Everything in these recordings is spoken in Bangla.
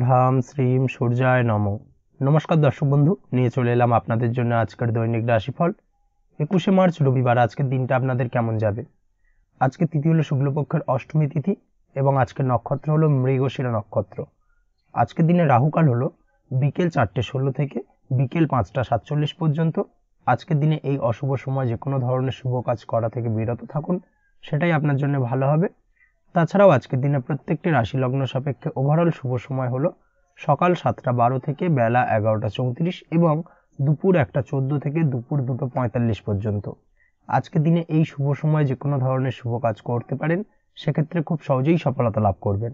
হ্রাম শ্রীম সূর্যায় নমঃ। নমস্কার দর্শক বন্ধু, নিয়ে চলে এলাম আপনাদের জন্য আজকের দৈনিক রাশিফল 21শে মার্চ রবিবার। আজকের দিনটা আপনাদের কেমন যাবে? আজকে তিথি হলো শুক্লপক্ষের অষ্টমী তিথি এবং আজকের নক্ষত্র হলো মৃগশিরা নক্ষত্র। আজকের দিনে রাহুকাল হলো বিকেল 4:16 থেকে বিকেল 5:47 পর্যন্ত। আজকের দিনে এই অশুভ সময় যে কোনো ধরনের শুভ কাজ করা থেকে বিরত থাকুন, সেটাই আপনার জন্য ভালো হবে। তাছাড়াও আজকের দিনে প্রত্যেকটি রাশি লগ্ন সাপেক্ষে ওভারঅল শুভ সময় হলো সকাল 7:12 থেকে বেলা 11:34 এবং দুপুর 1:14 থেকে দুপুর 2:45 পর্যন্ত। আজকের দিনে এই শুভ সময় যে কোনো ধরনের শুভ কাজ করতে পারেন, সেক্ষেত্রে খুব সহজেই সফলতা লাভ করবেন।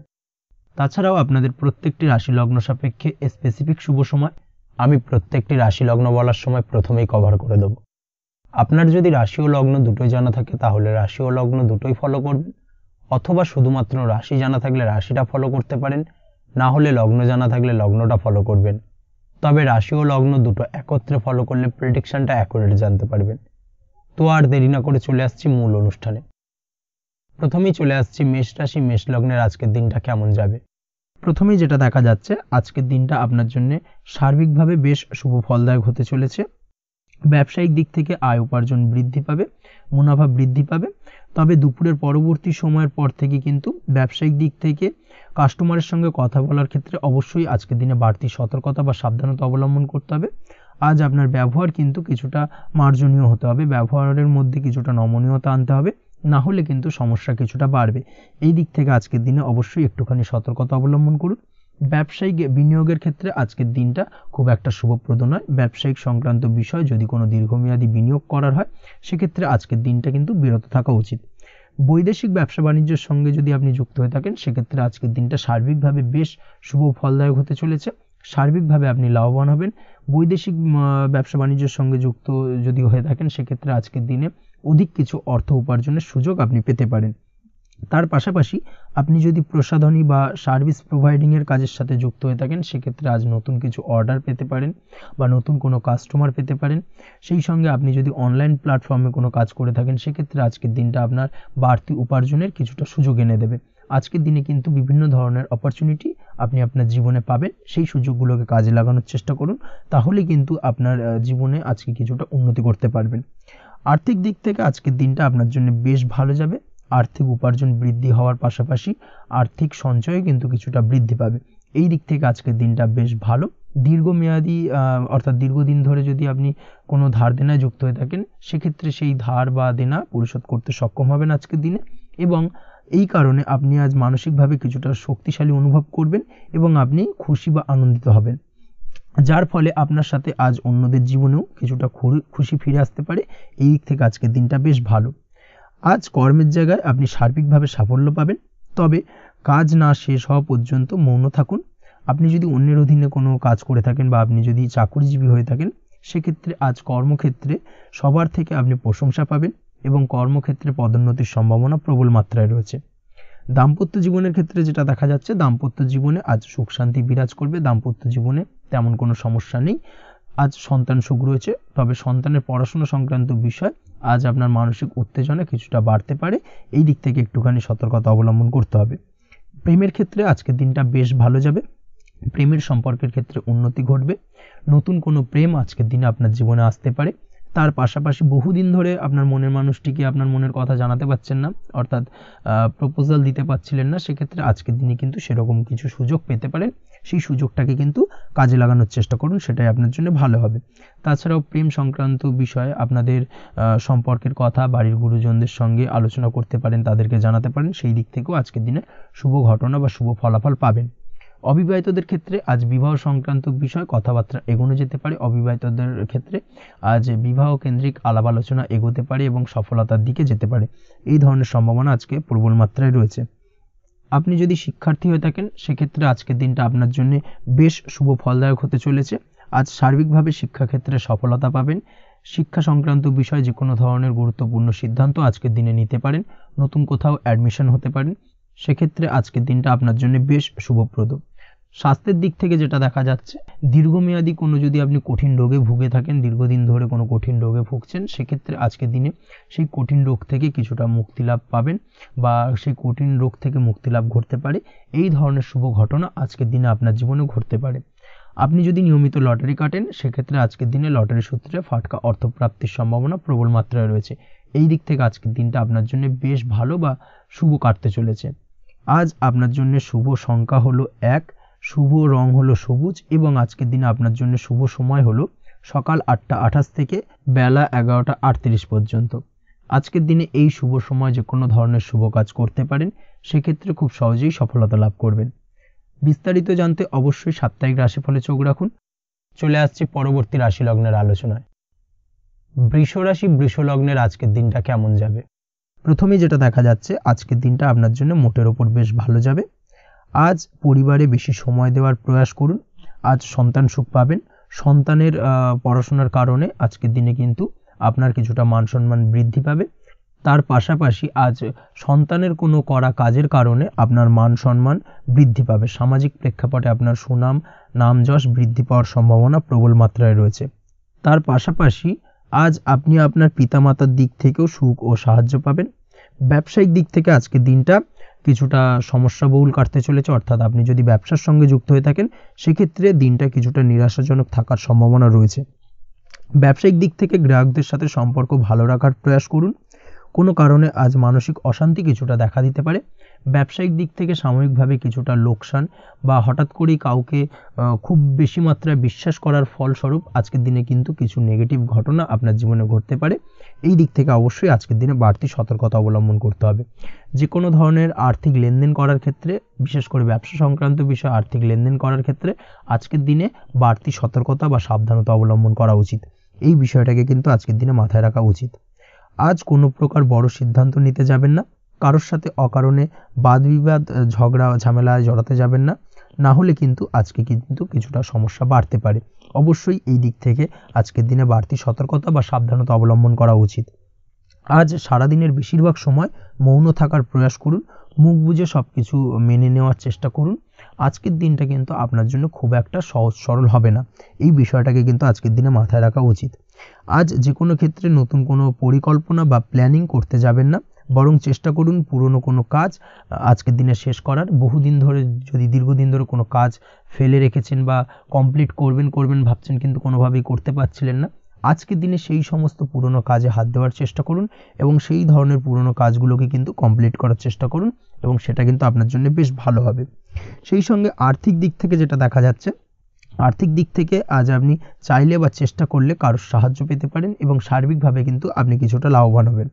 তাছাড়াও আপনাদের প্রত্যেকটি রাশি লগ্ন সাপেক্ষে স্পেসিফিক শুভ সময় আমি প্রত্যেকটি রাশি লগ্ন বলার সময় প্রথমেই কভার করে দেব। আপনার যদি রাশি ও লগ্ন দুটোই জানা থাকে তাহলে রাশি ও লগ্ন দুটোই ফলো করবেন, অথবা শুধুমাত্র রাশি জানা থাকলে রাশিটা ফলো করতে পারেন, না হলে লগ্ন জানা থাকলে লগ্নটা ফলো করবেন। তবে রাশি ও লগ্ন দুটো একত্রে ফলো করলে প্রেডিকশনটা অ্যাকুরেট জানতে পারবেন। তো আর দেরি না করে চলে আসছি মূল অনুষ্ঠানে। প্রথমেই চলে আসছি মেষ রাশি মেষ লগ্নের আজকের দিনটা কেমন যাবে। প্রথমেই যেটা দেখা যাচ্ছে, আজকের দিনটা আপনার জন্য সার্বিকভাবে বেশ শুভ ফলদায়ক হতে চলেছে। ব্যবসায়িক দিক থেকে আয় উপার্জন বৃদ্ধি পাবে, মুনাফা বৃদ্ধি পাবে। তবে দুপুরের পরবর্তী সময়ের পর থেকে কিন্তু ব্যবসায়িক দিক থেকে কাস্টমারের সঙ্গে কথা বলার ক্ষেত্রে অবশ্যই আজকের দিনে বাড়তি সতর্কতা বা সাবধানতা অবলম্বন করতে হবে। আজ আপনার ব্যবহার কিন্তু কিছুটা মার্জনীয় হতে হবে, ব্যবহারের মধ্যে কিছুটা নমনীয়তা আনতে হবে, না হলে কিন্তু সমস্যা কিছুটা বাড়বে। এই দিক থেকে আজকের দিনে অবশ্যই একটুখানি সতর্কতা অবলম্বন করুন। ব্যবসায়িক বিনিয়োগের ক্ষেত্রে আজকের দিনটা খুব একটা শুভপ্রদ নয়। ব্যবসায়িক সংক্রান্ত বিষয় যদি কোনো দীর্ঘমেয়াদী বিনিয়োগ করার হয়, সেক্ষেত্রে আজকের দিনটা কিন্তু বিরত থাকা উচিত। বৈদেশিক ব্যবসা বাণিজ্যের সঙ্গে যদি আপনি যুক্ত হয়ে থাকেন, সেক্ষেত্রে আজকের দিনটা সার্বিকভাবে বেশ শুভ ফলদায়ক হতে চলেছে। সার্বিকভাবে আপনি লাভবান হবেন। বৈদেশিক ব্যবসা বাণিজ্যের সঙ্গে যুক্ত যদি হয়ে থাকেন, সেক্ষেত্রে আজকের দিনে অধিক কিছু অর্থ উপার্জনের সুযোগ আপনি পেতে পারেন। তার পাশাপাশি আপনি যদি প্রসাধনী বা সার্ভিস প্রোভাইডিংয়ের কাজের সাথে যুক্ত হয়ে থাকেন, সেক্ষেত্রে আজ নতুন কিছু অর্ডার পেতে পারেন বা নতুন কোনো কাস্টমার পেতে পারেন। সেই সঙ্গে আপনি যদি অনলাইন প্ল্যাটফর্মে কোনো কাজ করে থাকেন, সেক্ষেত্রে আজকের দিনটা আপনার বাড়তি উপার্জনের কিছুটা সুযোগ এনে দেবে। আজকের দিনে কিন্তু বিভিন্ন ধরনের অপরচুনিটি আপনি আপনার জীবনে পাবেন। সেই সুযোগগুলোকে কাজে লাগানোর চেষ্টা করুন, তাহলে কিন্তু আপনার জীবনে আজকে কিছুটা উন্নতি করতে পারবেন। আর্থিক দিক থেকে আজকের দিনটা আপনার জন্য বেশ ভালো যাবে। আর্থিক উপার্জন বৃদ্ধি হওয়ার পাশাপাশি আর্থিক সঞ্চয় কিন্তু কিছুটা বৃদ্ধি পাবে। এই দিক থেকে আজকের দিনটা বেশ ভালো। দীর্ঘমেয়াদী অর্থাৎ দীর্ঘদিন ধরে যদি আপনি কোনো ধার দেনায় যুক্ত হয়ে থাকেন, সেক্ষেত্রে সেই ধার বা দেনা পরিশোধ করতে সক্ষম হবেন আজকের দিনে, এবং এই কারণে আপনি আজ মানসিকভাবে কিছুটা শক্তিশালী অনুভব করবেন এবং আপনি খুশি বা আনন্দিত হবেন, যার ফলে আপনার সাথে আজ অন্যদের জীবনেও কিছুটা খুশি ফিরে আসতে পারে। এই দিক থেকে আজকের দিনটা বেশ ভালো। আজ কর্মের জায়গায় আপনি সার্বিকভাবে সাফল্য পাবেন, তবে কাজ না শেষ হওয়া পর্যন্ত মৌন থাকুন। আপনি যদি অন্যের অধীনে কোনো কাজ করে থাকেন বা আপনি যদি চাকরিজীবী হয়ে থাকেন, সেক্ষেত্রে আজ কর্মক্ষেত্রে সবার থেকে আপনি প্রশংসা পাবেন এবং কর্মক্ষেত্রে পদোন্নতির সম্ভাবনা প্রবল মাত্রায় রয়েছে। দাম্পত্য জীবনের ক্ষেত্রে যেটা দেখা যাচ্ছে, দাম্পত্য জীবনে আজ সুখ শান্তি বিরাজ করবে। দাম্পত্য জীবনে তেমন কোনো সমস্যা নেই। আজ সন্তান সুখ রয়েছে, তবে সন্তানের পড়াশোনা সংক্রান্ত বিষয় আজ আপনার মানসিক উত্তেজনা কিছুটা বাড়তে পারে। এই দিক থেকে একটুখানি সতর্কতা অবলম্বন করতে হবে। প্রেমের ক্ষেত্রে আজকের দিনটা বেশ ভালো যাবে। প্রেমের সম্পর্কের ক্ষেত্রে উন্নতি ঘটবে। নতুন কোনো প্রেম আজকের দিনে আপনার জীবনে আসতে পারে। তার পাশাপাশি বহুদিন ধরে আপনার মনের মানুষটিকে আপনার মনের কথা জানাতে পারছেন না, অর্থাৎ প্রপোজাল দিতে পারছিলেন না, সেক্ষেত্রে আজকের দিনে কিন্তু সেরকম কিছু সুযোগ পেতে পারেন। সেই সুযোগটাকে কিন্তু কাজে লাগানোর চেষ্টা করুন, সেটাই আপনার জন্য ভালো হবে। তাছাড়াও প্রেম সংক্রান্ত বিষয়ে আপনাদের সম্পর্কের কথা বাড়ির গুরুজনদের সঙ্গে আলোচনা করতে পারেন, তাদেরকে জানাতে পারেন। সেই দিক থেকেও আজকের দিনে শুভ ঘটনা বা শুভ ফলাফল পাবেন। অবিবাহিতদের ক্ষেত্রে আজ বিবাহ সংক্রান্ত বিষয় কথাবার্তা এগোনো যেতে পারে। অবিবাহিতদের ক্ষেত্রে আজ বিবাহ কেন্দ্রিক আলাপ আলোচনা এগোতে পারে এবং সফলতার দিকে যেতে পারে। এই ধরনের সম্ভাবনা আজকে প্রবল মাত্রায় রয়েছে। আপনি যদি শিক্ষার্থী হয়ে থাকেন, সেক্ষেত্রে আজকের দিনটা আপনার জন্য বেশ শুভ ফলদায়ক হতে চলেছে। আজ সার্বিকভাবে শিক্ষাক্ষেত্রে সফলতা পাবেন। শিক্ষা সংক্রান্ত বিষয়ে যে কোনো ধরনের গুরুত্বপূর্ণ সিদ্ধান্ত আজকের দিনে নিতে পারেন। নতুন কোথাও অ্যাডমিশন হতে পারেন। সেক্ষেত্রে আজকের দিনটা আপনার জন্য বেশ শুভপ্রদ। স্বাস্থ্যের দিক থেকে যেটা দেখা যাচ্ছে, দীর্ঘমেয়াদী কোনো যদি আপনি কঠিন রোগে ভুগে থাকেন, দীর্ঘদিন ধরে কোনো কঠিন রোগে ভুগছেন, সেক্ষেত্রে আজকের দিনে সেই কঠিন রোগ থেকে কিছুটা মুক্তি লাভ পাবেন বা সেই কঠিন রোগ থেকে মুক্তি লাভ ঘটতে পারে। এই ধরনের শুভ ঘটনা আজকের দিনে আপনার জীবনে ঘটতে পারে। আপনি যদি নিয়মিত লটারি কাটেন, সেক্ষেত্রে আজকের দিনে লটারি সূত্রে ফাটকা অর্থপ্রাপ্তির সম্ভাবনা প্রবল মাত্রায় রয়েছে। এই দিক থেকে আজকের দিনটা আপনার জন্য বেশ ভালো বা শুভ কাটতে চলেছে। আজ আপনার জন্য শুভ সংখ্যা হলো 1, শুভ রং হলো সবুজ এবং আজকের দিনে আপনার জন্য শুভ সময় হলো সকাল 8টা 28 থেকে বেলা 11টা 38 পর্যন্ত। আজকের দিনে এই শুভ সময় যে কোনো ধরনের শুভ কাজ করতে পারেন, সেক্ষেত্রে খুব সহজেই সফলতা লাভ করবেন। বিস্তারিত জানতে অবশ্যই সাপ্তাহিক রাশিফলে চোখ রাখুন। চলে আসছি পরবর্তী রাশি লগ্নের আলোচনায়। বৃষ রাশি বৃষ লগ্নের আজকের দিনটা কেমন যাবে? প্রথমেই যেটা দেখা যাচ্ছে, আজকের দিনটা আপনার জন্য মোটের ওপর বেশ ভালো যাবে। আজ পরিবারে বেশি সময় দেওয়ার প্রয়াস করুন। আজ সন্তান সুখ পাবেন। সন্তানের পড়াশোনার কারণে আজকের দিনে কিন্তু আপনার কিছুটা মান সম্মান বৃদ্ধি পাবে। তার পাশাপাশি আজ সন্তানের কোনো করা কাজের কারণে আপনার মান সম্মান বৃদ্ধি পাবে। সামাজিক প্রেক্ষাপটে আপনার সুনাম নাম যশ বৃদ্ধি পাওয়ার সম্ভাবনা প্রবল মাত্রায় রয়েছে। তার পাশাপাশি আজ আপনি আপনার পিতামাতার দিক থেকেও সুখ ও সাহায্য পাবেন। ব্যবসায়িক দিক থেকে আজকের দিনটা কিছুটা সমস্যাবহুল কাটতে চলেছে, অর্থাৎ আপনি যদি ব্যবসার সঙ্গে যুক্ত হয়ে থাকেন, সেক্ষেত্রে দিনটা কিছুটা নিরাশাজনক থাকার সম্ভাবনা রয়েছে। ব্যবসায়িক দিক থেকে গ্রাহকদের সাথে সম্পর্ক ভালো রাখার প্রয়াস করুন। কোনো কারণে আজ মানসিক অশান্তি কিছুটা দেখা দিতে পারে। ব্যবসায়িক দিক থেকে সাময়িকভাবে কিছুটা লোকসান বা হঠাৎ করেই কাউকে খুব বেশি মাত্রায় বিশ্বাস করার ফলস্বরূপ আজকের দিনে কিন্তু কিছু নেগেটিভ ঘটনা আপনার জীবনে ঘটতে পারে। এই দিক থেকে অবশ্যই আজকের দিনে বাড়তি সতর্কতা অবলম্বন করতে হবে। যে কোনো ধরনের আর্থিক লেনদেন করার ক্ষেত্রে, বিশেষ করে ব্যবসা সংক্রান্ত বিষয়ে আর্থিক লেনদেন করার ক্ষেত্রে আজকের দিনে বাড়তি সতর্কতা বা সাবধানতা অবলম্বন করা উচিত। এই বিষয়টাকে কিন্তু আজকের দিনে মাথায় রাখা উচিত। আজ কোনো প্রকার বড় সিদ্ধান্ত নিতে যাবেন না। কারোর সাথে অকারণে বাদবিবাদ ঝগড়া ঝামেলায় জড়াতে যাবেন না, না হলে কিন্তু আজকে কিন্তু কিছুটা সমস্যা বাড়তে পারে। অবশ্যই এই দিক থেকে আজকের দিনে বাড়তি সতর্কতা বা সাবধানতা অবলম্বন করা উচিত। আজ সারাদিনের বেশিরভাগ সময় মৌন থাকার প্রয়াস করুন। মুখ বুজে সব কিছু মেনে নেওয়ার চেষ্টা করুন। আজকের দিনটা কিন্তু আপনার জন্য খুব একটা সহজ সরল হবে না। এই বিষয়টাকে কিন্তু আজকের দিনে মাথায় রাখা উচিত। আজ যে কোনো ক্ষেত্রে নতুন কোনো পরিকল্পনা বা প্ল্যানিং করতে যাবেন না, বরং চেষ্টা করুন পুরনো কোনো কাজ আজকের দিনে শেষ করার। বহুদিন ধরে যদি দীর্ঘদিন ধরে কোনো কাজ ফেলে রেখেছেন বা কমপ্লিট করবেন ভাবছেন কিন্তু কোনোভাবেই করতে পারছিলেন না, আজকের দিনে সেই সমস্ত পুরনো কাজে হাত দেওয়ার চেষ্টা করুন এবং সেই ধরনের পুরনো কাজগুলোকে কিন্তু কমপ্লিট করার চেষ্টা করুন এবং সেটা কিন্তু আপনার জন্য বেশ ভালো হবে। সেই সঙ্গে আর্থিক দিক থেকে যেটা দেখা যাচ্ছে, আর্থিক দিক থেকে আজ আপনি চাইলে বা চেষ্টা করলে কারোর সাহায্য পেতে পারেন এবং সার্বিকভাবে কিন্তু আপনি কিছুটা লাভবান হবেন।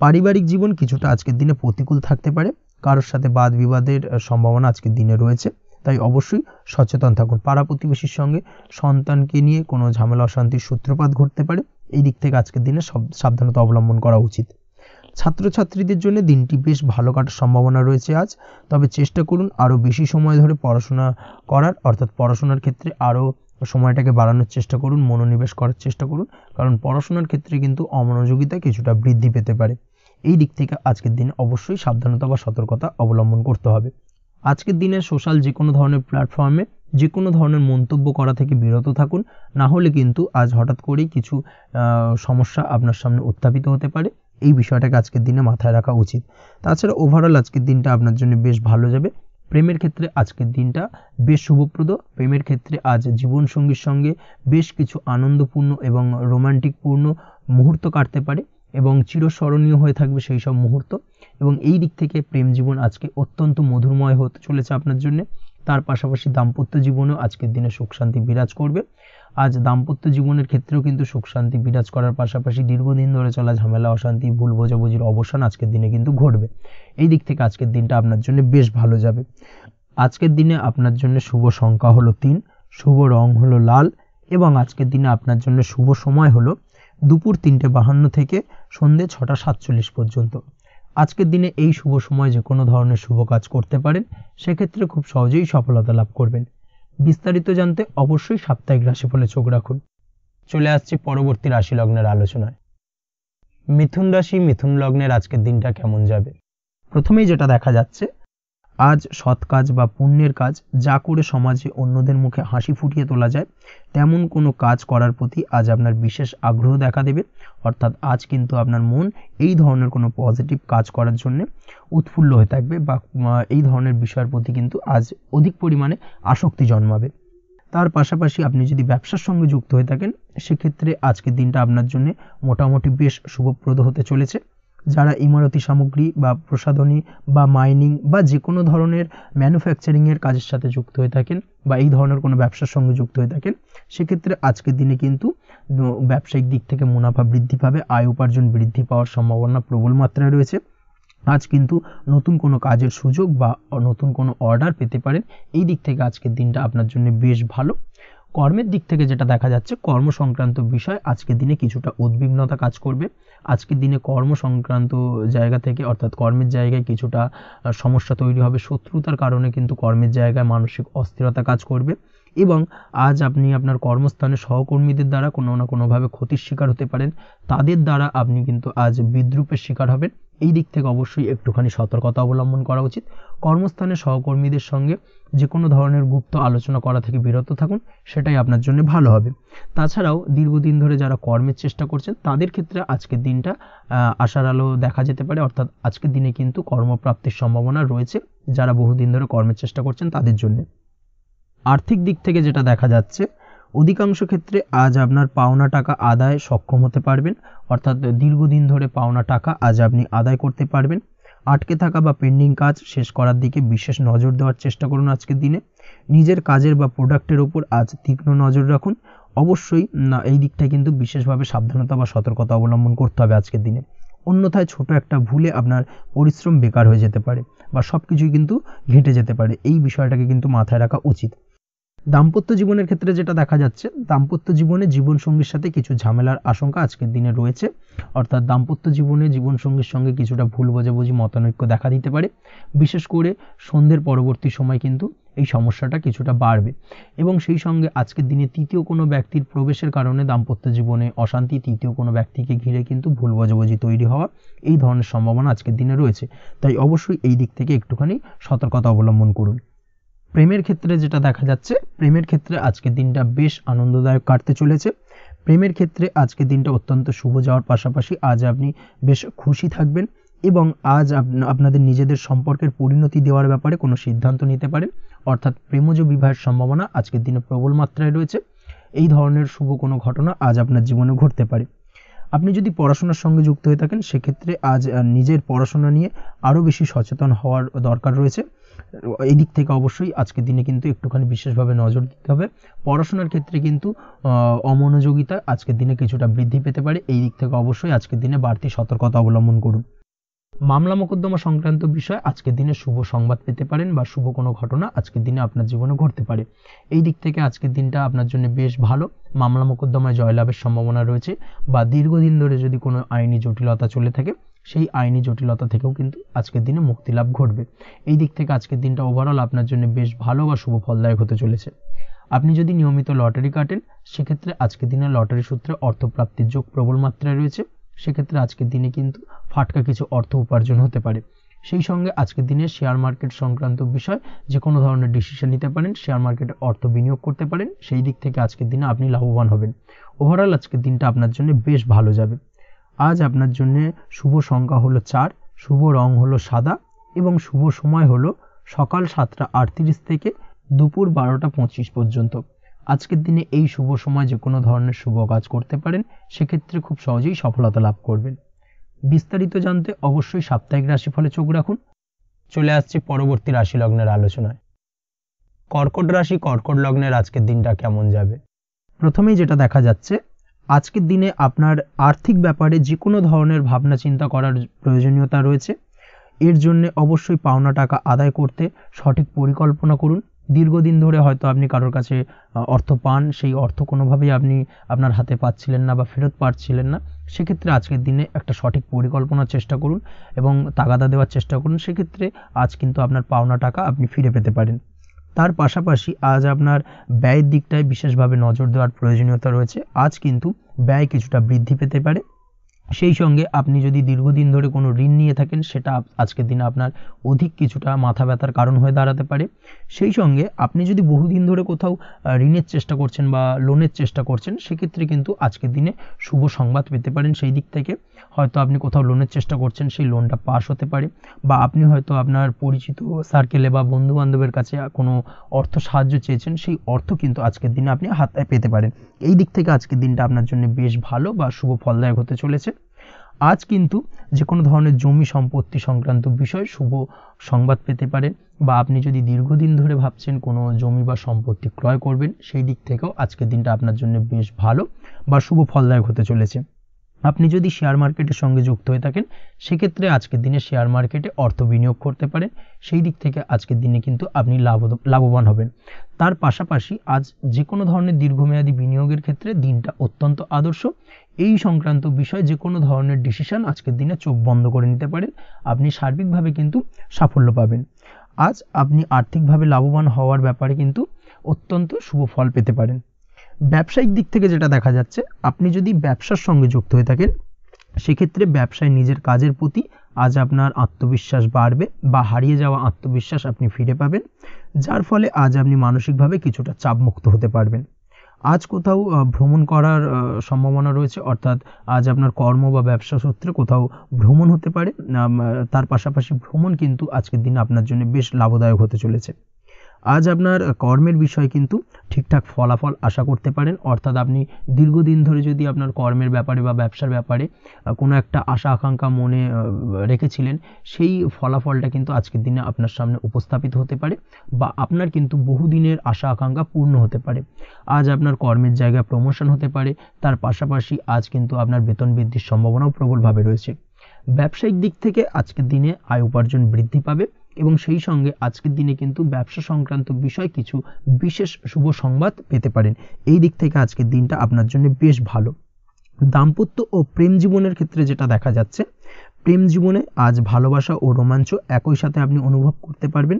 পারিবারিক জীবন কিছুটা আজকের দিনে প্রতিকূল থাকতে পারে। কারোর সাথে বাদ বিবাদের সম্ভাবনা আজকের দিনে রয়েছে, তাই অবশ্যই সচেতন থাকুন। পাড়া প্রতিবেশীর সঙ্গে সন্তানকে নিয়ে কোনো ঝামেলা অশান্তির সূত্রপাত ঘটতে পারে। এই দিক থেকে আজকের দিনে সাবধানতা অবলম্বন করা উচিত। ছাত্রছাত্রীদের জন্য দিনটি বেশ ভালো কাটার সম্ভাবনা রয়েছে আজ। তবে চেষ্টা করুন আরও বেশি সময় ধরে পড়াশোনা করার, অর্থাৎ পড়াশোনার ক্ষেত্রে আরও সময়টাকে বাড়ানোর চেষ্টা করুন, মনোনিবেশ করার চেষ্টা করুন, কারণ পড়াশোনার ক্ষেত্রে কিন্তু অমনোযোগিতা কিছুটা বৃদ্ধি পেতে পারে। এই দিক থেকে আজকের দিনে অবশ্যই সাবধানতা বা সতর্কতা অবলম্বন করতে হবে। আজকের দিনে সোশ্যাল যে কোনো ধরনের প্ল্যাটফর্মে যে কোনো ধরনের মন্তব্য করা থেকে বিরত থাকুন, না হলে কিন্তু আজ হঠাৎ করেই কিছু সমস্যা আপনার সামনে উত্থাপিত হতে পারে। এই বিষয়টাকে আজকের দিনে মাথায় রাখা উচিত। তাছাড়া ওভারঅল আজকের দিনটা আপনার জন্য বেশ ভালো যাবে। প্রেমের ক্ষেত্রে আজকের দিনটা বেশ শুভপ্রদ। প্রেমের ক্ষেত্রে আজ জীবনসঙ্গীর সঙ্গে বেশ কিছু আনন্দপূর্ণ এবং রোমান্টিকপূর্ণ মুহূর্ত কাটতে পারে এবং চিরস্মরণীয় হয়ে থাকবে সেই সব মুহূর্ত, এবং এই দিক থেকে প্রেম জীবন আজকে অত্যন্ত মধুরময় হতে চলেছে আপনার জন্য। তার পাশাপাশি দাম্পত্য জীবনেও আজকের দিনে সুখ শান্তি বিরাজ করবে। আজ দাম্পত্য জীবনের ক্ষেত্রেও কিন্তু সুখ শান্তি বিরাজ করার পাশাপাশি দীর্ঘদিন ধরে চলা ঝামেলা অশান্তি ভুল বোঝাবুঝির অবসান আজকের দিনে কিন্তু ঘটবে। এই দিক থেকে আজকের দিনটা আপনার জন্য বেশ ভালো যাবে। আজকের দিনে আপনার জন্য শুভ সংখ্যা হলো 3, শুভ রং হলো লাল এবং আজকের দিনে আপনার জন্য শুভ সময় হলো দুপুর 3:52 থেকে সন্ধ্যে 6:47 পর্যন্ত। আজকের দিনে এই শুভ সময় যে কোনো ধরনের শুভ কাজ করতে পারেন, সেক্ষেত্রে খুব সহজেই সফলতা লাভ করবেন। বিস্তারিত জানতে অবশ্যই সাপ্তাহিক রাশিফলে চোখ রাখুন। চলে আসছি পরবর্তী রাশি লগ্নের আলোচনায়। মিথুন রাশি মিথুন লগ্নের আজকের দিনটা কেমন যাবে? প্রথমেই যেটা দেখা যাচ্ছে, আজ সৎ কাজ বা পুণ্যের কাজ যা করে সমাজে অন্যদের মুখে হাসি ফুটিয়ে তোলা যায় তেমন কোনো কাজ করার প্রতি আজ আপনার বিশেষ আগ্রহ দেখা দেবে। অর্থাৎ আজ কিন্তু আপনার মন এই ধরনের কোনো পজিটিভ কাজ করার জন্য উৎফুল্ল হয়ে থাকবে বা এই ধরনের বিষয়ের প্রতি কিন্তু আজ অধিক পরিমাণে আসক্তি জন্মাবে। তার পাশাপাশি আপনি যদি ব্যবসার সঙ্গে যুক্ত হয়ে থাকেন সেক্ষেত্রে আজকের দিনটা আপনার জন্য মোটামুটি বেশ শুভপ্রদ হতে চলেছে। যারা ইমারতি সামগ্রী বা প্রসাধনী বা মাইনিং বা যে কোনো ধরনের ম্যানুফ্যাকচারিংয়ের কাজের সাথে যুক্ত হয়ে থাকেন বা এই ধরনের কোনো ব্যবসার সঙ্গে যুক্ত হয়ে থাকেন সেক্ষেত্রে আজকের দিনে কিন্তু ব্যবসায়িক দিক থেকে মুনাফা বৃদ্ধি পাবে, আয় উপার্জন বৃদ্ধি পাওয়ার সম্ভাবনা প্রবল মাত্রায় রয়েছে। আজ কিন্তু নতুন কোনো কাজের সুযোগ বা নতুন কোনো অর্ডার পেতে পারেন। এই দিক থেকে আজকের দিনটা আপনার জন্য বেশ ভালো। কর্মের দিক থেকে যেটা দেখা যাচ্ছে কর্ম সংক্রান্ত বিষয় আজকের দিনে কিছুটা উদ্বিগ্নতা কাজ করবে। আজকের দিনে কর্ম সংক্রান্ত জায়গা থেকে অর্থাৎ কর্মের জায়গায় কিছুটা সমস্যা তৈরি হবে। শত্রুতার কারণে কিন্তু কর্মের জায়গায় মানসিক অস্থিরতা কাজ করবে এবং আজ আপনি আপনার কর্মস্থানে সহকর্মীদের দ্বারা কোনো না কোনোভাবে ক্ষতির শিকার হতে পারেন। তাদের দ্বারা আপনি কিন্তু আজ বিদ্রূপের শিকার হবেন। এই দিক থেকে অবশ্যই একটুখানি সতর্কতা অবলম্বন করা উচিত। কর্মস্থানে সহকর্মীদের সঙ্গে যে কোনো ধরনের গুপ্ত আলোচনা করা থেকে বিরত থাকুন, সেটাই আপনার জন্য ভালো হবে। তাছাড়াও দীর্ঘদিন ধরে যারা কর্মের চেষ্টা করছেন তাদের ক্ষেত্রে আজকের দিনটা আশার আলো দেখা যেতে পারে। অর্থাৎ আজকের দিনে কিন্তু কর্মপ্রাপ্তির সম্ভাবনা রয়েছে যারা বহুদিন ধরে কর্মের চেষ্টা করছেন তাদের জন্য। আর্থিক দিক থেকে যেটা দেখা যাচ্ছে অধিকাংশ ক্ষেত্রে আজ আপনার পাওনা টাকা আদায় সক্ষম হতে পারবেন। অর্থাৎ দীর্ঘদিন ধরে পাওনা টাকা আজ আপনি আদায় করতে পারবেন। আটকে থাকা বা পেন্ডিং কাজ শেষ করার দিকে বিশেষ নজর দেওয়ার চেষ্টা করুন। আজকের দিনে নিজের কাজের বা প্রোডাক্টের ওপর আজ তীক্ষ্ণ নজর রাখুন। অবশ্যই এই দিকটায় কিন্তু বিশেষভাবে সাবধানতা বা সতর্কতা অবলম্বন করতে হবে আজকের দিনে। অন্যথায় ছোট একটা ভুলে আপনার পরিশ্রম বেকার হয়ে যেতে পারে বা সব কিছুই কিন্তু ঘেঁটে যেতে পারে। এই বিষয়টাকে কিন্তু মাথায় রাখা উচিত। দাম্পত্য জীবনের ক্ষেত্রে যেটা দেখা যাচ্ছে দাম্পত্য জীবনে জীবনসঙ্গীর সাথে কিছু ঝামেলার আশঙ্কা আজকের দিনে রয়েছে। অর্থাৎ দাম্পত্য জীবনে জীবনসঙ্গীর সঙ্গে কিছুটা ভুল বোঝাবুঝি মতানৈক্য দেখা দিতে পারে। বিশেষ করে সন্ধ্যের পরবর্তী সময় কিন্তু এই সমস্যাটা কিছুটা বাড়বে এবং সেই সঙ্গে আজকের দিনে তৃতীয় কোনো ব্যক্তির প্রবেশের কারণে দাম্পত্য জীবনে অশান্তি, তৃতীয় কোনো ব্যক্তিকে ঘিরে কিন্তু ভুল বোঝাবুঝি তৈরি হওয়া এই ধরনের সম্ভাবনা আজকের দিনে রয়েছে। তাই অবশ্যই এই দিক থেকে একটুখানি সতর্কতা অবলম্বন করুন। প্রেমের ক্ষেত্রে যেটা দেখা যাচ্ছে প্রেমের ক্ষেত্রে আজকের দিনটা বেশ আনন্দদায়ক কাটতে চলেছে। প্রেমের ক্ষেত্রে আজকের দিনটা অত্যন্ত শুভ যাওয়ার পাশাপাশি আজ আপনি বেশ খুশি থাকবেন এবং আজ আপনাদের নিজেদের সম্পর্কের পরিণতি দেওয়ার ব্যাপারে কোনো সিদ্ধান্ত নিতে পারেন। অর্থাৎ প্রেমজ বিবাহের সম্ভাবনা আজকের দিনে প্রবল মাত্রায় রয়েছে। এই ধরনের শুভ কোনো ঘটনা আজ আপনার জীবনে ঘটতে পারে। আপনি যদি পড়াশোনার সঙ্গে যুক্ত হয়ে থাকেন সেক্ষেত্রে আজ নিজের পড়াশোনা নিয়ে আরও বেশি সচেতন হওয়ার দরকার রয়েছে। এই দিক থেকে অবশ্যই আজকের দিনে কিন্তু একটুখানি বিশেষভাবে নজর দিতে হবে। পড়াশোনার ক্ষেত্রে কিন্তু অমনোযোগিতা আজকের দিনে কিছুটা বৃদ্ধি পেতে পারে। এই দিক থেকে অবশ্যই আজকের দিনে বাড়তি সতর্কতা অবলম্বন করুন। মামলা মোকদ্দমা সংক্রান্ত বিষয় আজকের দিনে শুভ সংবাদ পেতে পারেন বা শুভ কোনো ঘটনা আজকের দিনে আপনার জীবনে ঘটতে পারে। এই দিক থেকে আজকের দিনটা আপনার জন্য বেশ ভালো। মামলা মোকদ্দমায় জয়লাভের সম্ভাবনা রয়েছে বা দীর্ঘদিন ধরে যদি কোনো আইনি জটিলতা চলে থাকে সেই আইনি জটিলতা থেকেও কিন্তু আজকের দিনে মুক্তি লাভ ঘটবে। এই দিক থেকে আজকের দিনটা ওভারঅল আপনার জন্য বেশ ভালো বা শুভ ফলদায়ক হতে চলেছে। আপনি যদি নিয়মিত লটারি কাটেন সেক্ষেত্রে আজকের দিনে লটারি সূত্রে অর্থপ্রাপ্তির যোগ প্রবল মাত্রায় রয়েছে। সেক্ষেত্রে আজকের দিনে কিন্তু ফাটকা কিছু অর্থ উপার্জন হতে পারে। সেই সঙ্গে আজকের দিনে শেয়ার মার্কেট সংক্রান্ত বিষয় যে কোনো ধরনের ডিসিশন নিতে পারেন, শেয়ার মার্কেটে অর্থ বিনিয়োগ করতে পারেন। সেই দিক থেকে আজকের দিনে আপনি লাভবান হবেন। ওভারঅল আজকের দিনটা আপনার জন্য বেশ ভালো যাবে। আজ আপনার জন্য শুভ সংখ্যা হলো 4, শুভ রং হলো সাদা এবং শুভ সময় হলো সকাল 7টা 38 থেকে দুপুর 12টা 25 পর্যন্ত। আজকের দিনে এই শুভ সময় যে কোনো ধরনের শুভ কাজ করতে পারেন, সেক্ষেত্রে খুব সহজেই সফলতা লাভ করবেন। বিস্তারিত জানতে অবশ্যই সাপ্তাহিক রাশিফলে চোখ রাখুন। চলে আসছে পরবর্তী রাশি লগ্নের আলোচনায়। কর্কট রাশি কর্কট লগ্নের আজকের দিনটা কেমন যাবে? প্রথমেই যেটা দেখা যাচ্ছে আজকের দিনে আপনার আর্থিক ব্যাপারে যে কোনো ধরনের ভাবনা চিন্তা করার প্রয়োজনীয়তা রয়েছে। এর জন্য অবশ্যই পাওনা টাকা আদায় করতে সঠিক পরিকল্পনা করুন। দীর্ঘদিন ধরে হয়তো আপনি কারোর কাছে অর্থ পান, সেই অর্থ কোনোভাবেই আপনি আপনার হাতে পাচ্ছিলেন না বা ফেরত পাচ্ছিলেন না। সেক্ষেত্রে আজকের দিনে একটা সঠিক পরিকল্পনার চেষ্টা করুন এবং তাগাদা দেওয়ার চেষ্টা করুন। সেক্ষেত্রে আজ কিন্তু আপনার পাওনা টাকা আপনি ফিরে পেতে পারেন। তার পাশাপাশি আজ আপনার ব্যয়ের দিকটায় বিশেষভাবে নজর দেওয়ার প্রয়োজনীয়তা রয়েছে। আজ কিন্তু ব্যয় কিছুটা বৃদ্ধি পেতে পারে। সেই সঙ্গে আপনি যদি দীর্ঘদিন ধরে কোনো ঋণ নিয়ে থাকেন সেটা আজকের দিনে আপনার অধিক কিছুটা মাথা ব্যথার কারণ হয়ে দাঁড়াতে পারে। সেই সঙ্গে আপনি যদি বহুদিন ধরে কোথাও ঋণের চেষ্টা করছেন বা লোনের চেষ্টা করছেন, সেক্ষেত্রে কিন্তু আজকের দিনে শুভ সংবাদ পেতে পারেন। সেই দিক থেকে হয়তো আপনি কোথাও লোনের চেষ্টা করছেন, সেই লোনটা পাস হতে পারে, বা আপনি হয়তো আপনার পরিচিত সার্কেলে বা বন্ধু বান্ধবের কাছে কোনো অর্থ সাহায্য চেয়েছেন, সেই অর্থ কিন্তু আজকের দিনে আপনি হাতে পেতে পারেন। এই দিক থেকে আজকের দিনটা আপনার জন্য বেশ ভালো বা শুভ ফলদায়ক হতে চলেছে। আজ কিন্তু যে কোনো ধরনের জমি সম্পত্তি সংক্রান্ত বিষয় শুভ সংবাদ পেতে পারেন, বা আপনি যদি দীর্ঘদিন ধরে ভাবছেন কোনো জমি বা সম্পত্তি ক্রয় করবেন, সেই দিক থেকেও আজকের দিনটা আপনার জন্য বেশ ভালো বা শুভ ফলদায়ক হতে চলেছে। আপনি যদি শেয়ার মার্কেটের সঙ্গে যুক্ত হয়ে থাকেন, সেক্ষেত্রে আজকের দিনে শেয়ার মার্কেটে অর্থ বিনিয়োগ করতে পারেন। সেই দিক থেকে আজকের দিনে কিন্তু আপনি লাভবান হবেন। তার পাশাপাশি আজ যে কোনো ধরনের দীর্ঘমেয়াদী বিনিয়োগের ক্ষেত্রে দিনটা অত্যন্ত আদর্শ। এই সংক্রান্ত বিষয় যে কোনো ধরনের ডিসিশন আজকের দিনে চোখ বন্ধ করে নিতে পারেন, আপনি সার্বিকভাবে কিন্তু সাফল্য পাবেন। আজ আপনি আর্থিকভাবে লাভবান হওয়ার ব্যাপারে কিন্তু অত্যন্ত শুভ ফল পেতে পারেন। ব্যবসায়িক দিক থেকে যেটা দেখা যাচ্ছে, আপনি যদি ব্যবসার সঙ্গে যুক্ত হয়ে থাকেন, সেক্ষেত্রে ব্যবসায় নিজের কাজের প্রতি আজ আপনার আত্মবিশ্বাস বাড়বে, বা হারিয়ে যাওয়া আত্মবিশ্বাস আপনি ফিরে পাবেন, যার ফলে আজ আপনি মানসিকভাবে কিছুটা চাপমুক্ত হতে পারবেন। আজ কোথাও ভ্রমণ করার সম্ভাবনা রয়েছে, অর্থাৎ আজ আপনার কর্ম বা ব্যবসা সূত্রে কোথাও ভ্রমণ হতে পারে। তার পাশাপাশি ভ্রমণ কিন্তু আজকের দিনে আপনার জন্য বেশ লাভদায়ক হতে চলেছে। আজ আপনার কর্মের বিষয়ে কিন্তু ঠিকঠাক ফলাফল আশা করতে পারেন, অর্থাৎ আপনি দীর্ঘদিন ধরে যদি আপনার কর্মের ব্যাপারে বা ব্যবসার ব্যাপারে কোনো একটা আশা আকাঙ্ক্ষা মনে রেখেছিলেন, সেই ফলাফলটা কিন্তু আজকের দিনে আপনার সামনে উপস্থাপিত হতে পারে, বা আপনার কিন্তু বহুদিনের আশা আকাঙ্ক্ষা পূর্ণ হতে পারে। আজ আপনার কর্মের জায়গায় প্রমোশন হতে পারে। তার পাশাপাশি আজ কিন্তু আপনার বেতন বৃদ্ধির সম্ভাবনাও প্রবলভাবে রয়েছে। ব্যবসায়িক দিক থেকে আজকের দিনে আয় উপার্জন বৃদ্ধি পাবে, এবং সেই সঙ্গে আজকের দিনে কিন্তু ব্যবসা সংক্রান্ত বিষয় কিছু বিশেষ শুভ সংবাদ পেতে পারেন। এই দিক থেকে আজকের দিনটা আপনার জন্য বেশ ভালো। দাম্পত্য ও প্রেম জীবনের ক্ষেত্রে যেটা দেখা যাচ্ছে, প্রেম জীবনে আজ ভালোবাসা ও রোমাঞ্চ একই সাথে আপনি অনুভব করতে পারবেন।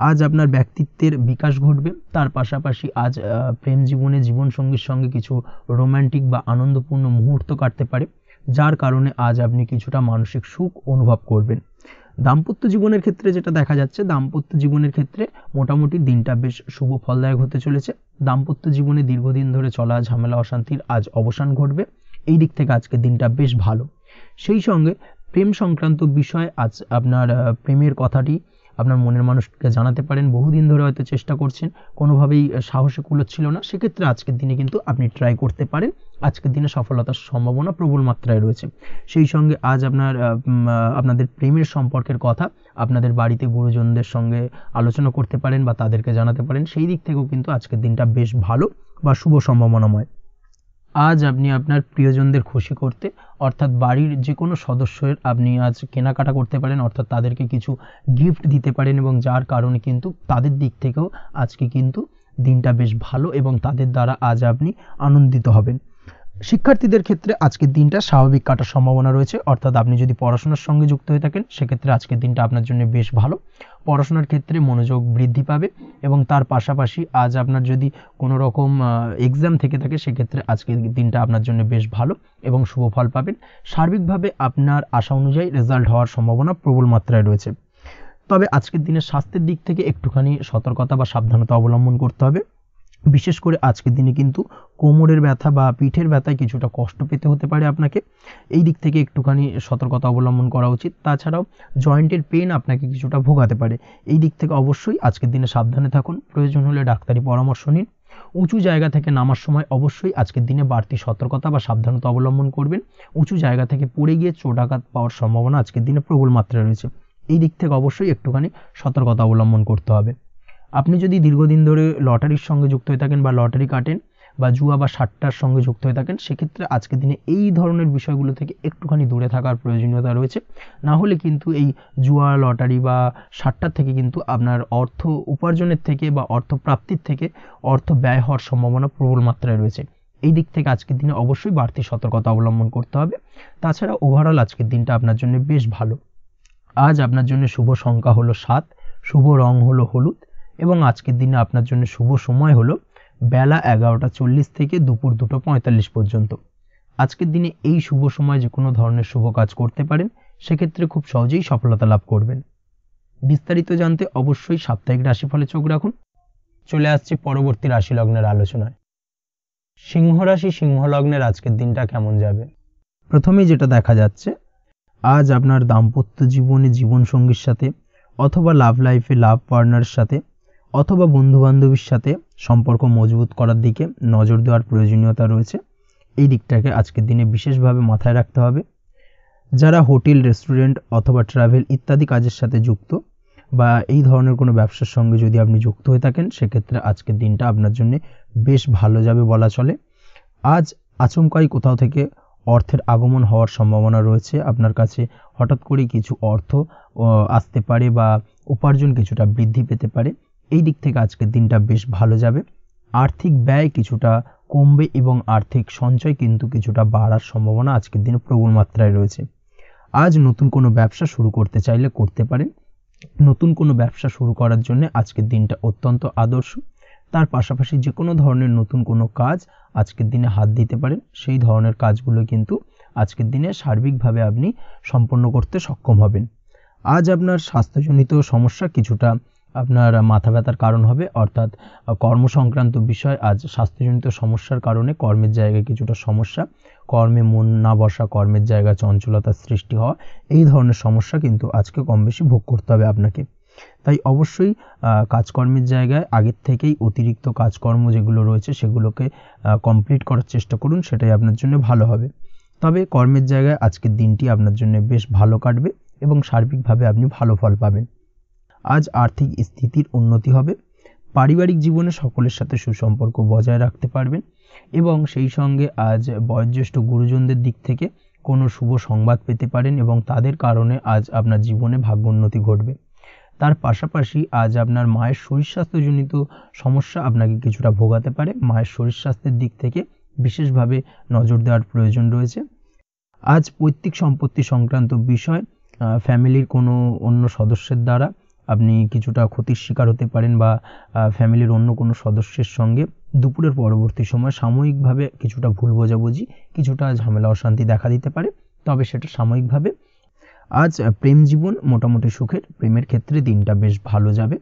আজ আপনার ব্যক্তিত্বের বিকাশ ঘটবে। তার পাশাপাশি আজ প্রেম জীবনে জীবনসঙ্গীর সঙ্গে কিছু রোমান্টিক বা আনন্দপূর্ণ মুহূর্ত কাটতে পারে, যার কারণে আজ আপনি কিছুটা মানসিক সুখ অনুভব করবেন। দাম্পত্য জীবনের ক্ষেত্রে যেটা দেখা যাচ্ছে, দাম্পত্য জীবনের ক্ষেত্রে মোটামুটি দিনটা বেশ শুভ ফলদায়ক হতে চলেছে। দাম্পত্য জীবনে দীর্ঘদিন ধরে চলা ঝামেলা অশান্তির আজ অবসান ঘটবে। এই দিক থেকে আজকের দিনটা বেশ ভালো। সেই সঙ্গে প্রেম সংক্রান্ত বিষয় আজ আপনার প্রেমের কথাটি আপনার মনের মানুষকে জানাতে পারেন। বহুদিন ধরে হয়তো চেষ্টা করছেন, কোনোভাবেই সাহসে কুলোচ্ছিল না, সেক্ষেত্রে আজকের দিনে কিন্তু আপনি ট্রাই করতে পারেন। আজকের দিনে সফলতার সম্ভাবনা প্রবল মাত্রায় রয়েছে। সেই সঙ্গে আজ আপনাদের প্রেমের সম্পর্কের কথা আপনাদের বাড়িতে গুরুজনদের সঙ্গে আলোচনা করতে পারেন, বা তাদেরকে জানাতে পারেন। সেই দিক থেকেও কিন্তু আজকের দিনটা বেশ ভালো বা শুভ সম্ভাবনাময়। আজ আপনি আপনার প্রিয়জনদের খুশি করতে, অর্থাৎ বাড়ির যে কোনো সদস্যের আপনি আজ কেনাকাটা করতে পারেন, অর্থাৎ তাদেরকে কিছু গিফট দিতে পারেন, এবং যার কারণে কিন্তু তাদের দিক থেকেও আজকে কিন্তু দিনটা বেশ ভালো, এবং তাদের দ্বারা আজ আপনি আনন্দিত হবেন। শিক্ষার্থীদের ক্ষেত্রে আজকের দিনটা স্বাভাবিক কাটার সম্ভাবনা রয়েছে, অর্থাৎ আপনি যদি পড়াশোনার সঙ্গে যুক্ত হয়ে থাকেন, সেক্ষেত্রে আজকের দিনটা আপনার জন্য বেশ ভালো। পড়াশোনার ক্ষেত্রে মনোযোগ বৃদ্ধি পাবে, এবং তার পাশাপাশি আজ আপনার যদি কোনো রকম এক্সাম থেকে থাকে, সেক্ষেত্রে আজকের দিনটা আপনার জন্য বেশ ভালো এবং শুভ ফল পাবেন। সার্বিকভাবে আপনার আশা অনুযায়ী রেজাল্ট হওয়ার সম্ভাবনা প্রবল মাত্রায় রয়েছে। তবে আজকের দিনে স্বাস্থ্যের দিক থেকে একটুখানি সতর্কতা বা সাবধানতা অবলম্বন করতে হবে। বিশেষ করে আজকের দিনে কিন্তু কোমরের ব্যথা বা পিঠের ব্যথায় কিছুটা কষ্ট পেতে হতে পারে আপনাকে। এই দিক থেকে একটুখানি সতর্কতা অবলম্বন করা উচিত। তাছাড়াও জয়েন্টের পেন আপনাকে কিছুটা ভোগাতে পারে। এই দিক থেকে অবশ্যই আজকের দিনে সাবধানে থাকুন। প্রয়োজন হলে ডাক্তারি পরামর্শ নিন। উঁচু জায়গা থেকে নামার সময় অবশ্যই আজকের দিনে বাড়তি সতর্কতা বা সাবধানতা অবলম্বন করবেন। উঁচু জায়গা থেকে পড়ে গিয়ে চোট আঘাত পাওয়ার সম্ভাবনা আজকের দিনে প্রবল মাত্রায় রয়েছে। এই দিক থেকে অবশ্যই একটুখানি সতর্কতা অবলম্বন করতে হবে। আপনি যদি দীর্ঘদিন ধরে লটারির সঙ্গে যুক্ত হয়ে থাকেন, বা লটারি কাটেন, বা জুয়া বা সাট্টার সঙ্গে যুক্ত হয়ে থাকেন, সেক্ষেত্রে আজকের দিনে এই ধরনের বিষয়গুলো থেকে একটুখানি দূরে থাকার প্রয়োজনীয়তা রয়েছে। না হলে কিন্তু এই জুয়া, লটারি বা সাট্টার থেকে কিন্তু আপনার অর্থ উপার্জনের থেকে বা অর্থ প্রাপ্তির থেকে অর্থ ব্যয় হওয়ার সম্ভাবনা প্রবল মাত্রায় রয়েছে। এই দিক থেকে আজকের দিনে অবশ্যই বাড়তি সতর্কতা অবলম্বন করতে হবে। তাছাড়া ওভারঅল আজকের দিনটা আপনার জন্য বেশ ভালো। আজ আপনার জন্য শুভ সংখ্যা হলো 7, শুভ রং হলো হলুদ, এবং আজকের দিনে আপনার জন্য শুভ সময় হলো বেলা 11:40 থেকে দুপুর 2:45 পর্যন্ত। আজকের দিনে এই শুভ সময় যে কোনো ধরনের শুভ কাজ করতে পারেন, সেক্ষেত্রে খুব সহজেই সফলতা লাভ করবেন। বিস্তারিত জানতে অবশ্যই সাপ্তাহিক রাশিফলে চোখ রাখুন। চলে আসছি পরবর্তী রাশি লগ্নের আলোচনায়। সিংহ রাশি, সিংহ লগ্নের আজকের দিনটা কেমন যাবে? প্রথমেই যেটা দেখা যাচ্ছে, আজ আপনার দাম্পত্য জীবনে জীবনসঙ্গীর সাথে অথবা লাভ লাইফে লাভ পার্টনারের সাথে অথবা বন্ধুবান্ধবীর সাথে সম্পর্ক মজবুত করার দিকে নজর দেওয়ার প্রয়োজনীয়তা রয়েছে। এই দিকটাকে আজকের দিনে বিশেষভাবে মাথায় রাখতে হবে। যারা হোটেল, রেস্টুরেন্ট অথবা ট্রাভেল ইত্যাদি কাজের সাথে যুক্ত বা এই ধরনের কোনো ব্যবসার সঙ্গে যদি আপনি যুক্ত হয়ে থাকেন, সেক্ষেত্রে আজকের দিনটা আপনার জন্য বেশ ভালো যাবে বলা চলে। আজ আচমকাই কোথাও থেকে অর্থের আগমন হওয়ার সম্ভাবনা রয়েছে। আপনার কাছে হঠাৎ করেই কিছু অর্থ আসতে পারে বা উপার্জন কিছুটা বৃদ্ধি পেতে পারে। এই দিক থেকে আজকের দিনটা বেশ ভালো যাবে। আর্থিক ব্যয় কিছুটা কমবে এবং আর্থিক সঞ্চয় কিন্তু কিছুটা বাড়ার সম্ভাবনা আজকের দিনে প্রবল মাত্রায় রয়েছে। আজ নতুন কোনো ব্যবসা শুরু করতে চাইলে করতে পারেন। নতুন কোনো ব্যবসা শুরু করার জন্য আজকের দিনটা অত্যন্ত আদর্শ। তার পাশাপাশি যে কোনো ধরনের নতুন কোনো কাজ আজকের দিনে হাত দিতে পারেন। সেই ধরনের কাজগুলো কিন্তু আজকের দিনে সার্বিকভাবে আপনি সম্পন্ন করতে সক্ষম হবেন। আজ আপনার স্বাস্থ্যজনিত সমস্যা কিছুটা আপনার মাথা ব্যথার কারণ হবে, অর্থাৎ কর্মসংক্রান্ত বিষয়। আজ স্বাস্থ্যজনিত সমস্যার কারণে কর্মের জায়গায় কিছুটা সমস্যা, কর্মে মন না বসা, কর্মের জায়গায় চঞ্চলতার সৃষ্টি হওয়া, এই ধরনের সমস্যা কিন্তু আজকে কম বেশি ভোগ করতে হবে আপনাকে। তাই অবশ্যই কাজকর্মের জায়গায় আগের থেকেই অতিরিক্ত কাজকর্ম যেগুলো রয়েছে সেগুলোকে কমপ্লিট করার চেষ্টা করুন, সেটাই আপনার জন্য ভালো হবে। তবে কর্মের জায়গায় আজকের দিনটি আপনার জন্য বেশ ভালো কাটবে এবং সার্বিকভাবে আপনি ভালো ফল পাবেন। আজ আর্থিক স্থিতির উন্নতি হবে। পারিবারিক জীবনে সকলের সাথে সুসম্পর্ক বজায় রাখতে পারবেন এবং সেই সঙ্গে আজ বয়োজ্যেষ্ঠ গুরুজনদের দিক থেকে কোনো শুভ সংবাদ পেতে পারেন এবং তাদের কারণে আজ আপনার জীবনে ভাগ্যোন্নতি ঘটবে। তার পাশাপাশি আজ আপনার মায়ের শরীর স্বাস্থ্যজনিত সমস্যা আপনাকে কিছুটা ভোগাতে পারে। মায়ের শরীর স্বাস্থ্যের দিক থেকে বিশেষভাবে নজর দেওয়ার প্রয়োজন রয়েছে। আজ পৈতৃক সম্পত্তি সংক্রান্ত বিষয়, ফ্যামিলির কোনো অন্য সদস্যের দ্বারা আপনি কিছুটা ক্ষতির শিকার হতে পারেন বা ফ্যামিলির অন্য কোনো সদস্যের সঙ্গে দুপুরের পরবর্তী সময় সাময়িকভাবে কিছুটা ভুল বোঝাবুঝি, কিছুটা ঝামেলা অশান্তি দেখা দিতে পারে, তবে সেটা সাময়িকভাবে। আজ প্রেম জীবন মোটামুটি সুখের। প্রেমের ক্ষেত্রে দিনটা বেশ ভালো যাবে।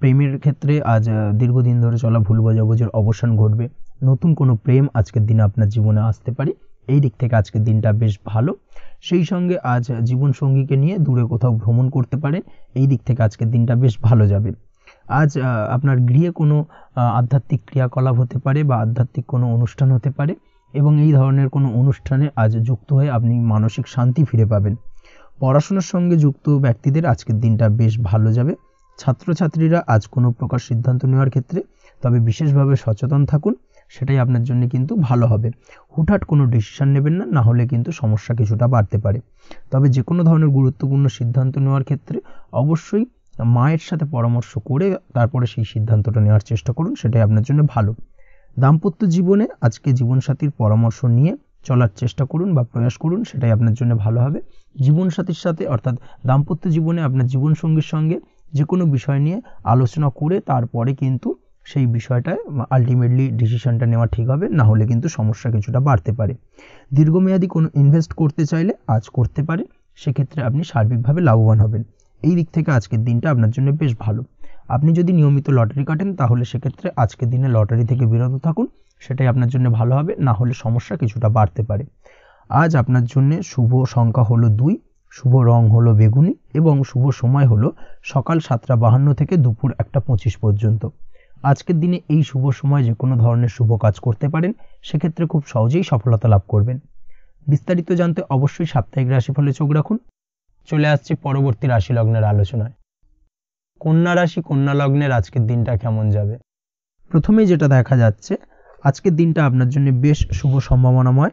প্রেমের ক্ষেত্রে আজ দীর্ঘদিন ধরে চলা ভুল বোঝাবুঝির অবসান ঘটবে। নতুন কোনো প্রেম আজকের দিনে আপনার জীবনে আসতে পারে। এই দিক থেকে আজকের দিনটা বেশ ভালো। সেই সঙ্গে আজ জীবনসঙ্গীকে নিয়ে দূরে কোথাও ভ্রমণ করতে পারেন। এই দিক থেকে আজকের দিনটা বেশ ভালো যাবে। আজ আপনার গৃহে কোনো আধ্যাত্মিক ক্রিয়াকলাপ হতে পারে বা আধ্যাত্মিক কোনো অনুষ্ঠান হতে পারে এবং এই ধরনের কোনো অনুষ্ঠানে আজ যুক্ত হয়ে আপনি মানসিক শান্তি ফিরে পাবেন। পড়াশোনার সঙ্গে যুক্ত ব্যক্তিদের আজকের দিনটা বেশ ভালো যাবে। ছাত্রছাত্রীরা আজ কোনো প্রকার সিদ্ধান্ত নেওয়ার ক্ষেত্রে তবে বিশেষভাবে সচেতন থাকুন, সেটাই আপনার জন্য কিন্তু ভালো হবে। হুটহাট কোনো ডিসিশন নেবেন না, না হলে কিন্তু সমস্যা কিছুটা বাড়তে পারে। তবে যে কোনো ধরনের গুরুত্বপূর্ণ সিদ্ধান্ত নেওয়ার ক্ষেত্রে অবশ্যই মায়ের সাথে পরামর্শ করে তারপরে সেই সিদ্ধান্তটা নেওয়ার চেষ্টা করুন, সেটাই আপনার জন্য ভালো। দাম্পত্য জীবনে আজকে জীবনসাথীর পরামর্শ নিয়ে চলার চেষ্টা করুন বা প্রয়াস করুন, সেটাই আপনার জন্য ভালো হবে। জীবনসাথীর সাথে অর্থাৎ দাম্পত্য জীবনে আপনার জীবনসঙ্গীর সঙ্গে যে কোনো বিষয় নিয়ে আলোচনা করে তারপরে কিন্তু সেই বিষয়টায় আলটিমেটলি ডিসিশনটা নেওয়া ঠিক হবে, না হলে কিন্তু সমস্যা কিছুটা বাড়তে পারে। দীর্ঘমেয়াদী কোনো ইনভেস্ট করতে চাইলে আজ করতে পারে, সেক্ষেত্রে আপনি সার্বিকভাবে লাভবান হবেন। এই দিক থেকে আজকের দিনটা আপনার জন্য বেশ ভালো। আপনি যদি নিয়মিত লটারি কাটেন তাহলে সেক্ষেত্রে আজকের দিনে লটারি থেকে বিরত থাকুন, সেটাই আপনার জন্য ভালো হবে, না হলে সমস্যা কিছুটা বাড়তে পারে। আজ আপনার জন্য শুভ সংখ্যা হলো 2, শুভ রং হলো বেগুনি এবং শুভ সময় হলো সকাল 7:52 থেকে দুপুর 1:25 পর্যন্ত। আজকের দিনে এই শুভ সময় যে কোনো ধরনের শুভ কাজ করতে পারেন, সেক্ষেত্রে খুব সহজেই সফলতা লাভ করবেন। বিস্তারিত জানতে অবশ্যই সাপ্তাহিক রাশিফলে চোখ রাখুন। চলে আসছি পরবর্তী রাশি লগ্নের আলোচনায়। কন্যা রাশি, কন্যা লগ্নের আজকের দিনটা কেমন যাবে? প্রথমেই যেটা দেখা যাচ্ছে, আজকের দিনটা আপনার জন্য বেশ শুভ সম্ভাবনাময়।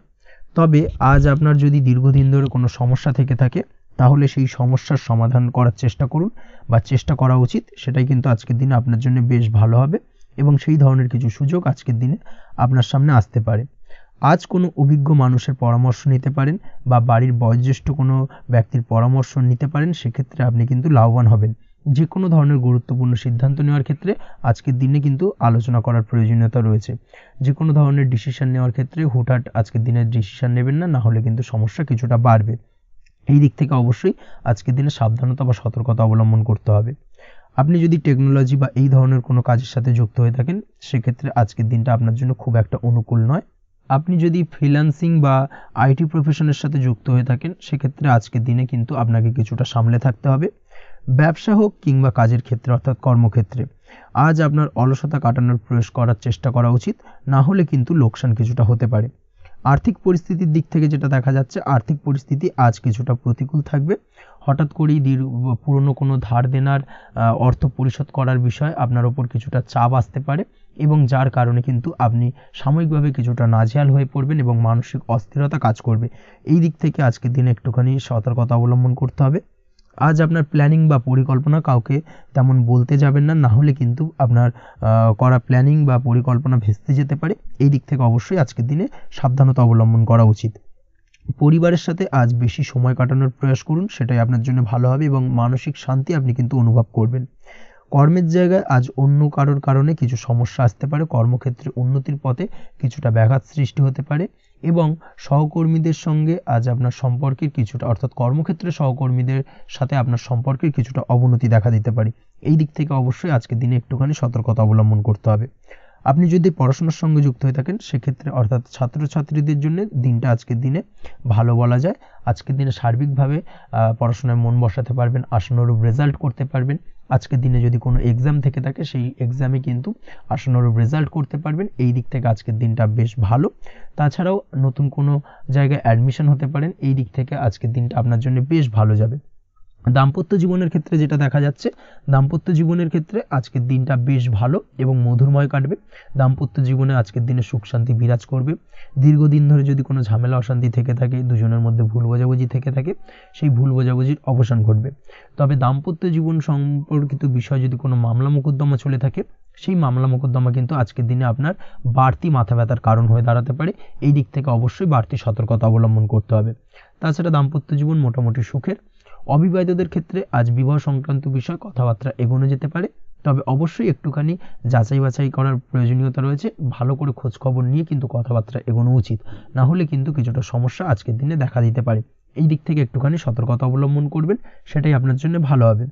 তবে আজ আপনার যদি দীর্ঘদিন ধরে কোনো সমস্যা থেকে থাকে তাহলে সেই সমস্যার সমাধান করার চেষ্টা করুন বা চেষ্টা করা উচিত, সেটাই কিন্তু আজকের দিনে আপনার জন্য বেশ ভালো হবে এবং সেই ধরনের কিছু সুযোগ আজকের দিনে আপনার সামনে আসতে পারে। আজ কোনো অভিজ্ঞ মানুষের পরামর্শ নিতে পারেন বা বাড়ির বয়োজ্যেষ্ঠ কোনো ব্যক্তির পরামর্শ নিতে পারেন, সেক্ষেত্রে আপনি কিন্তু লাভবান হবেন। যে কোনো ধরনের গুরুত্বপূর্ণ সিদ্ধান্ত নেওয়ার ক্ষেত্রে আজকের দিনে কিন্তু আলোচনা করার প্রয়োজনীয়তা রয়েছে। যে কোনো ধরনের ডিসিশন নেওয়ার ক্ষেত্রে হুটহাট আজকের দিনে ডিসিশন নেবেন না, হলে কিন্তু সমস্যা কিছুটা বাড়বে। এই দিক থেকে অবশ্যই আজকের দিনে সাবধানতা বা সতর্কতা অবলম্বন করতে হবে। আপনি যদি টেকনোলজি বা এই ধরনের কোনো কাজের সাথে যুক্ত হয়ে থাকেন, সেক্ষেত্রে আজকের দিনটা আপনার জন্য খুব একটা অনুকূল নয়। আপনি যদি ফ্রিল্যান্সিং বা আইটি প্রফেশনের সাথে যুক্ত হয়ে থাকেন, সেক্ষেত্রে আজকের দিনে কিন্তু আপনাকে কিছুটা সামলে থাকতে হবে। ব্যবসা হোক কিংবা কাজের ক্ষেত্রে অর্থাৎ কর্মক্ষেত্রে আজ আপনার অলসতা কাটানোর প্রয়াস করার চেষ্টা করা উচিত, না হলে কিন্তু লোকসান কিছুটা হতে পারে। আর্থিক পরিস্থিতির দিক থেকে যেটা দেখা যাচ্ছে, আর্থিক পরিস্থিতি আজ কিছুটা প্রতিকূল থাকবে। হঠাৎ করেই পুরনো কোনো ধার দেনার অর্থ পরিশোধ করার বিষয়ে আপনার ওপর কিছুটা চাপ আসতে পারে, এবং যার কারণে কিন্তু আপনি সাময়িকভাবে কিছুটা নাজেহাল হয়ে পড়বেন এবং মানসিক অস্থিরতা কাজ করবে। এই দিক থেকে আজকের দিনে একটুখানি সতর্কতা অবলম্বন করতে হবে। আজ আপনার প্ল্যানিং বা পরিকল্পনা কাউকে তেমন বলতে যাবেন না, না হলে কিন্তু আপনার করা প্ল্যানিং বা পরিকল্পনা ভেস্তে যেতে পারে। এই দিক থেকে অবশ্যই আজকের দিনে সাবধানতা অবলম্বন করা উচিত। পরিবারের সাথে আজ বেশি সময় কাটানোর প্রয়াস করুন, সেটাই আপনার জন্য ভালো হবে এবং মানসিক শান্তি আপনি কিন্তু অনুভব করবেন। কর্মের জায়গায় আজ অন্য কারোর কারণে কিছু সমস্যা আসতে পারে, কর্মক্ষেত্রে উন্নতির পথে কিছুটা ব্যাঘাত সৃষ্টি হতে পারে, এবং সহকর্মীদের সঙ্গে আজ আপনার সম্পর্কের কিছুটা অর্থাৎ কর্মক্ষেত্রে সহকর্মীদের সাথে আপনার সম্পর্কের কিছুটা অবনতি দেখা দিতে পারে। এই দিক থেকে অবশ্যই আজকের দিনে একটুখানি সতর্কতা অবলম্বন করতে হবে। আপনি যদি পড়াশোনার সঙ্গে যুক্ত হয়ে থাকেন, সেক্ষেত্রে অর্থাৎ ছাত্রছাত্রীদের জন্য দিনটা আজকের দিনে ভালো বলা যায়। আজকের দিনে সার্বিকভাবে পড়াশোনায় মন বসাতে পারবেন, আশানুরূপ রেজাল্ট করতে পারবেন। আজকের দিনে যদি কোনো এক্সাম থেকে থাকে, সেই এক্সামে কিন্তু আশানুরূপ রেজাল্ট করতে পারবেন। এই দিক থেকে আজকের দিনটা বেশ ভালো। তাছাড়াও নতুন কোনো জায়গায় অ্যাডমিশন হতে পারেন। এই দিক থেকে আজকের দিনটা আপনার জন্য বেশ ভালো যাবে। দাম্পত্য জীবনের ক্ষেত্রে যেটা দেখা যাচ্ছে, দাম্পত্য জীবনের ক্ষেত্রে আজকের দিনটা বেশ ভালো এবং মধুরময় কাটবে। দাম্পত্য জীবনে আজকের দিনে সুখ শান্তি বিরাজ করবে। দীর্ঘদিন ধরে যদি কোনো ঝামেলা অশান্তি থেকে থাকে, দুজনের মধ্যে ভুল বোঝাবুঝি থেকে থাকে, সেই ভুল বোঝাবুঝির অবসান ঘটবে। তবে দাম্পত্য জীবন সম্পর্কিত বিষয় যদি কোনো মামলা মোকদ্দমা চলে থাকে, সেই মামলা মোকদ্দমা কিন্তু আজকের দিনে আপনার বাড়তি মাথা ব্যথার কারণ হয়ে দাঁড়াতে পারে। এই দিক থেকে অবশ্যই বাড়তি সতর্কতা অবলম্বন করতে হবে। তাছাড়া দাম্পত্য জীবন মোটামুটি সুখের। অবিবাহিতদের ক্ষেত্রে আজ বিবাহ সংক্রান্ত বিষয় কথাবার্তা এগোনো যেতে পারে, তবে অবশ্যই একটুখানি যাচাই বাছাই করার প্রয়োজনীয়তা রয়েছে। ভালো করে খোঁজ খবর নিয়ে কিন্তু কথাবার্তা এগোনো উচিত, না হলে কিন্তু কিছুটা সমস্যা আজকের দিনে দেখা দিতে পারে। এই দিক থেকে একটুখানি সতর্কতা অবলম্বন করবেন, সেটাই আপনার জন্য ভালো হবে।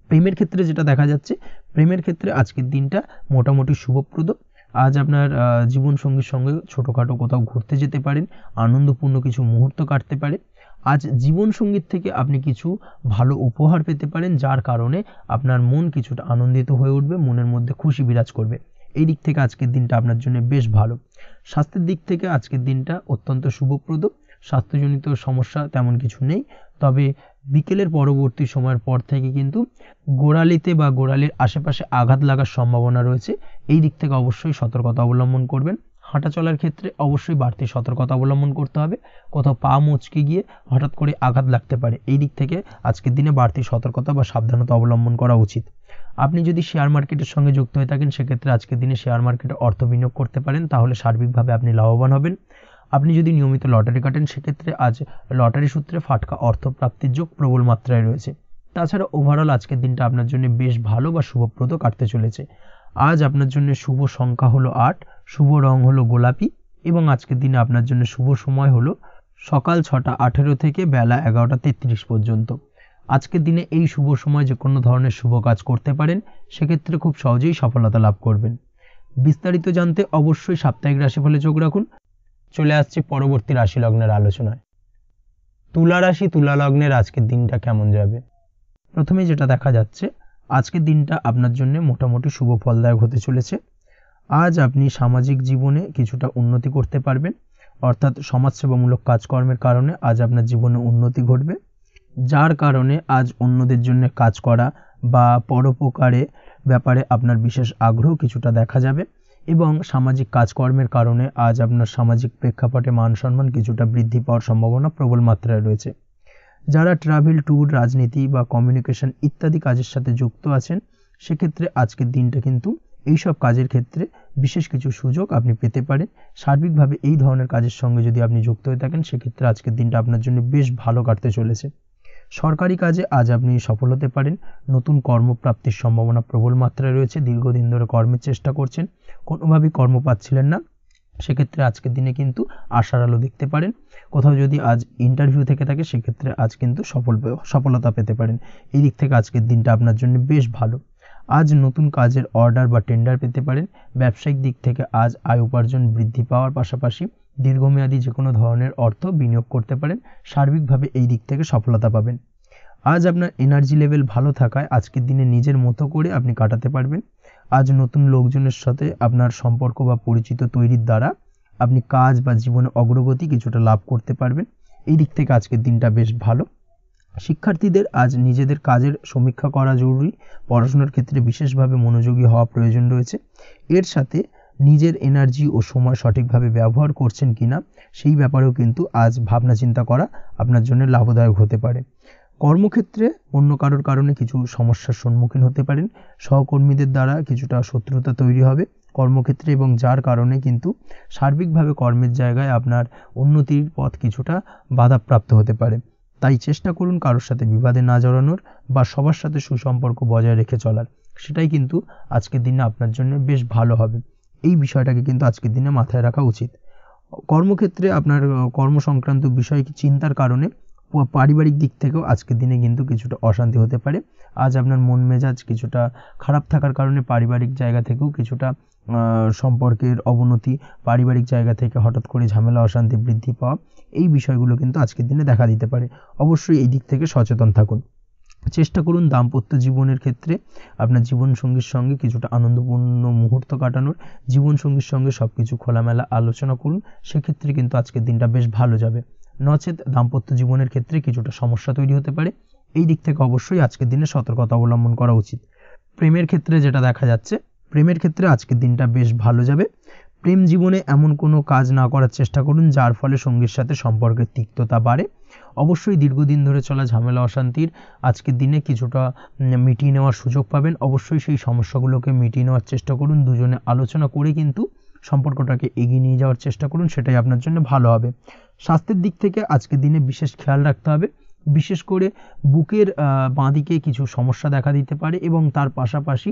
প্রেমের ক্ষেত্রে যেটা দেখা যাচ্ছে, প্রেমের ক্ষেত্রে আজকের দিনটা মোটামুটি শুভপ্রদ। আজ আপনার জীবনসঙ্গীর সঙ্গে ছোটোখাটো কোথাও ঘুরতে যেতে পারেন, আনন্দপূর্ণ কিছু মুহূর্ত কাটতে পারে। আজ জীবনসঙ্গীর থেকে আপনি কিছু ভালো উপহার পেতে পারেন, যার কারণে আপনার মন কিছুটা আনন্দিত হয়ে উঠবে, মনের মধ্যে খুশি বিরাজ করবে। এই দিক থেকে আজকের দিনটা আপনার জন্য বেশ ভালো। স্বাস্থ্যের দিক থেকে আজকের দিনটা অত্যন্ত শুভপ্রদ। স্বাস্থ্যজনিত সমস্যা তেমন কিছু নেই, তবে বিকেলের পরবর্তী সময়ের পর থেকে কিন্তু গোড়ালিতে বা গোড়ালির আশেপাশে আঘাত লাগার সম্ভাবনা রয়েছে। এই দিক থেকে অবশ্যই সতর্কতা অবলম্বন করবেন। হাঁটা চলার ক্ষেত্রে অবশ্যই বাড়তি সতর্কতা অবলম্বন করতে হবে। কোথাও পা মুচকে গিয়ে হঠাৎ করে আঘাত লাগতে পারে। এই দিক থেকে আজকের দিনে বাড়তি সতর্কতা বা সাবধানতা অবলম্বন করা উচিত। আপনি যদি শেয়ার মার্কেটের সঙ্গে যুক্ত হয়ে থাকেন, সেক্ষেত্রে আজকের দিনে শেয়ার মার্কেটে অর্থ বিনিয়োগ করতে পারেন, তাহলে সার্বিকভাবে আপনি লাভবান হবেন। আপনি যদি নিয়মিত লটারি কাটেন, সেক্ষেত্রে আজ লটারি সূত্রে ফাটকা অর্থপ্রাপ্তির যোগ প্রবল মাত্রায় রয়েছে। তাছাড়া ওভারঅল আজকের দিনটা আপনার জন্য বেশ ভালো বা শুভপ্রদ কাটতে চলেছে। আজ আপনার জন্য শুভ সংখ্যা হলো 8, শুভ রং হলো গোলাপি, এবং আজকের দিনে আপনার জন্য শুভ সময় হলো সকাল 6:18 থেকে বেলা 11:33 পর্যন্ত। আজকের দিনে এই শুভ সময় যে কোনো ধরনের শুভ কাজ করতে পারেন, সেক্ষেত্রে খুব সহজেই সফলতা লাভ করবেন। বিস্তারিত জানতে অবশ্যই সাপ্তাহিক রাশিফলে চোখ রাখুন। চলে আসছে পরবর্তী রাশি লগ্নের আলোচনায়। তুলা রাশি, তুলা লগ্নের আজকের দিনটা কেমন যাবে? প্রথমে যেটা দেখা যাচ্ছে, আজকের দিনটা আপনার জন্য মোটামুটি শুভ ফলদায়ক হতে চলেছে। আজ আপনি সামাজিক জীবনে কিছুটা উন্নতি করতে পারবেন, অর্থাৎ সমাজসেবামূলক কাজকর্মের কারণে আজ আপনার জীবনে উন্নতি ঘটবে, যার কারণে আজ অন্যদের জন্য কাজ করা বা পরোপকারে ব্যাপারে আপনার বিশেষ আগ্রহ কিছুটা দেখা যাবে, এবং সামাজিক কাজকর্মের কারণে আজ আপনার সামাজিক প্রেক্ষাপটে মান সম্মান কিছুটা বৃদ্ধি পাওয়ার সম্ভাবনা প্রবল মাত্রায় রয়েছে। যারা ট্রাভেল, ট্যুর, রাজনীতি বা কমিউনিকেশন ইত্যাদি কাজের সাথে যুক্ত আছেন, সেক্ষেত্রে আজকের দিনটা কিন্তু এইসব কাজের ক্ষেত্রে বিশেষ কিছু সুযোগ আপনি পেতে পারেন। সার্বিকভাবে এই ধরনের কাজের সঙ্গে যদি আপনি যুক্ত হয়ে থাকেন, সেক্ষেত্রে আজকের দিনটা আপনার জন্য বেশ ভালো কাটতে চলেছে। সরকারি কাজে আজ আপনি সফল হতে পারেন। নতুন কর্মপ্রাপ্তির সম্ভাবনা প্রবল মাত্রায় রয়েছে। দীর্ঘদিন ধরে কর্মের চেষ্টা করছেন, কোনোভাবেই কর্ম পাচ্ছিলেন না, সেক্ষেত্রে আজকের দিনে কিন্তু আশার আলো দেখতে পারেন। কোথাও যদি আজ ইন্টারভিউ থেকে থাকে সেক্ষেত্রে আজ কিন্তু সফলতা পেতে পারেন। এই দিক থেকে আজকের দিনটা আপনার জন্য বেশ ভালো। আজ নতুন কাজের অর্ডার বা টেন্ডার পেতে পারেন। ব্যবসায়িক দিক থেকে আজ আয় উপার্জন বৃদ্ধি পাওয়ার পাশাপাশি দীর্ঘমেয়াদী যে কোনো ধরনের অর্থ বিনিয়োগ করতে পারেন। সার্বিকভাবে এই দিক থেকে সফলতা পাবেন। আজ আপনার এনার্জি লেভেল ভালো থাকায় আজকের দিনে নিজের মতো করে আপনি কাটাতে পারবেন। আজ নতুন লোকজনের সাথে আপনার সম্পর্ক বা পরিচিত তৈরির দ্বারা আপনি কাজ বা জীবনে অগ্রগতি কিছুটা লাভ করতে পারবেন। এই দিক থেকে আজকের দিনটা বেশ ভালো। শিক্ষার্থীদের আজ নিজেদের কাজের সমীক্ষা করা জরুরি। পড়াশোনার ক্ষেত্রে বিশেষভাবে মনোযোগী হওয়া প্রয়োজন রয়েছে। এর সাথে নিজের এনার্জি ও সময় সঠিকভাবে ব্যবহার করছেন কিনা সেই ব্যাপারেও কিন্তু আজ ভাবনা চিন্তা করা আপনার জন্য লাভদায়ক হতে পারে। কর্মক্ষেত্রে অন্য কারোর কারণে কিছু সমস্যার সম্মুখীন হতে পারেন। সহকর্মীদের দ্বারা কিছুটা শত্রুতা তৈরি হবে কর্মক্ষেত্রে, এবং যার কারণে কিন্তু সার্বিকভাবে কর্মের জায়গায় আপনার উন্নতির পথ কিছুটা বাধাপ্রাপ্ত হতে পারে। তাই চেষ্টা করুন কারোর সাথে বিবাদে না জড়ানোর বা সবার সাথে সুসম্পর্ক বজায় রেখে চলার। সেটাই কিন্তু আজকের দিনে আপনার জন্য বেশ ভালো হবে। এই বিষয়টাকে কিন্তু আজকের দিনে মাথায় রাখা উচিত। কর্মক্ষেত্রে আপনার কর্ম সংক্রান্ত বিষয় চিন্তার কারণে পারিবারিক দিক থেকেও আজকের দিনে কিন্তু কিছুটা অশান্তি হতে পারে। আজ আপনার মন মেজাজ কিছুটা খারাপ থাকার কারণে পারিবারিক জায়গা থেকেও কিছুটা সম্পর্কের অবনতি, পারিবারিক জায়গা থেকে হঠাৎ করে ঝামেলা অশান্তি বৃদ্ধি পাওয়া, এই বিষয়গুলো কিন্তু আজকের দিনে দেখা দিতে পারে। অবশ্যই এই দিক থেকে সচেতন থাকুন। চেষ্টা করুন দাম্পত্য জীবনের ক্ষেত্রে আপনার জীবনসঙ্গীর সঙ্গে কিছুটা আনন্দপূর্ণ মুহূর্ত কাটানোর। জীবনসঙ্গীর সঙ্গে সব কিছু খোলামেলা আলোচনা করুন, সেক্ষেত্রে কিন্তু আজকের দিনটা বেশ ভালো যাবে। নচেত দাম্পত্য জীবনের ক্ষেত্রে কিছুটা সমস্যা তৈরি হতে পারে। এই দিক থেকে অবশ্যই আজকের দিনে সতর্কতা অবলম্বন করা উচিত। প্রেমের ক্ষেত্রে যেটা দেখা যাচ্ছে, প্রেমের ক্ষেত্রে আজকের দিনটা বেশ ভালো যাবে। প্রেম জীবনে এমন কোনো কাজ না করার চেষ্টা করুন যার ফলে সঙ্গীর সাথে সম্পর্কের তিক্ততা বাড়ে। অবশ্যই দীর্ঘদিন ধরে চলা ঝামেলা অশান্তির আজকের দিনে কিছুটা মিটিয়ে নেওয়ার সুযোগ পাবেন। অবশ্যই সেই সমস্যাগুলোকে মিটিয়ে নেওয়ার চেষ্টা করুন। দুজনে আলোচনা করে কিন্তু সম্পর্কটাকে এগিয়ে নিয়ে যাওয়ার চেষ্টা করুন, সেটাই আপনার জন্য ভালো হবে। স্বাস্থ্যের দিক থেকে আজকের দিনে বিশেষ খেয়াল রাখতে হবে। বিশেষ করে বুকের বাঁদিকে কিছু সমস্যা দেখা দিতে পারে এবং তার পাশাপাশি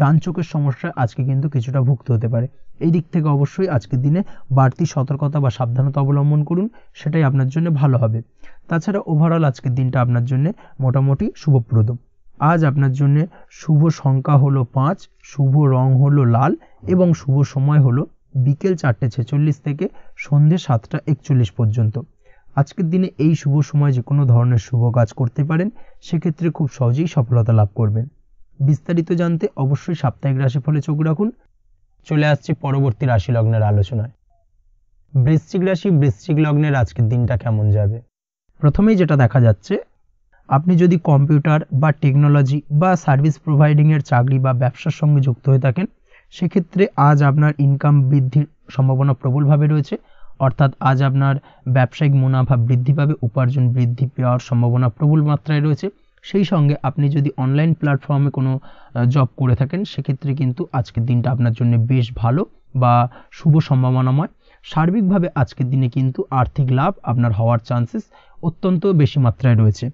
ডান চোখের সমস্যা আজকে কিন্তু কিছুটা ভুগতে হতে পারে। এই দিক থেকে অবশ্যই আজকের দিনে বাড়তি সতর্কতা বা সাবধানতা অবলম্বন করুন, সেটাই আপনার জন্য ভালো হবে। তাছাড়া ওভারঅল আজকের দিনটা আপনার জন্য মোটামুটি শুভপ্রদ। আজ আপনার জন্য শুভ সংখ্যা হলো 5, শুভ রং হলো লাল এবং শুভ সময় হলো বিকেল 4:46 থেকে সন্ধ্যে 7:41 পর্যন্ত। আজকের দিনে এই শুভ সময় যে কোনো ধরনের শুভ কাজ করতে পারেন, সেক্ষেত্রে খুব সহজেই সফলতা লাভ করবেন। বিস্তারিত জানতে অবশ্যই সাপ্তাহিক রাশিফলে চোখ রাখুন। চলে আসছে পরবর্তী রাশি লগ্নের আলোচনায়। বৃশ্চিক রাশি, বৃশ্চিক লগ্নের আজকের দিনটা কেমন যাবে? প্রথমেই যেটা দেখা যাচ্ছে, আপনি যদি কম্পিউটার বা টেকনোলজি বা সার্ভিস প্রোভাইডিংয়ের চাকরি বা ব্যবসার সঙ্গে যুক্ত হয়ে থাকেন, সেক্ষেত্রে আজ আপনার ইনকাম বৃদ্ধির সম্ভাবনা প্রবলভাবে রয়েছে। অর্থাৎ আজ আপনার ব্যবসায়িক মুনাফা বৃদ্ধি পাবে, উপার্জন বৃদ্ধি পাওয়ার সম্ভাবনা প্রবল মাত্রায় রয়েছে। সেই সঙ্গে আপনি যদি অনলাইন প্ল্যাটফর্মে কোনো জব করে থাকেন, সেক্ষেত্রে কিন্তু আজকের দিনটা আপনার জন্য বেশ ভালো বা শুভ সম্ভাবনাময়। সার্বিকভাবে আজকের দিনে কিন্তু আর্থিক লাভ আপনার হওয়ার চান্সেস অত্যন্ত বেশি মাত্রায় রয়েছে।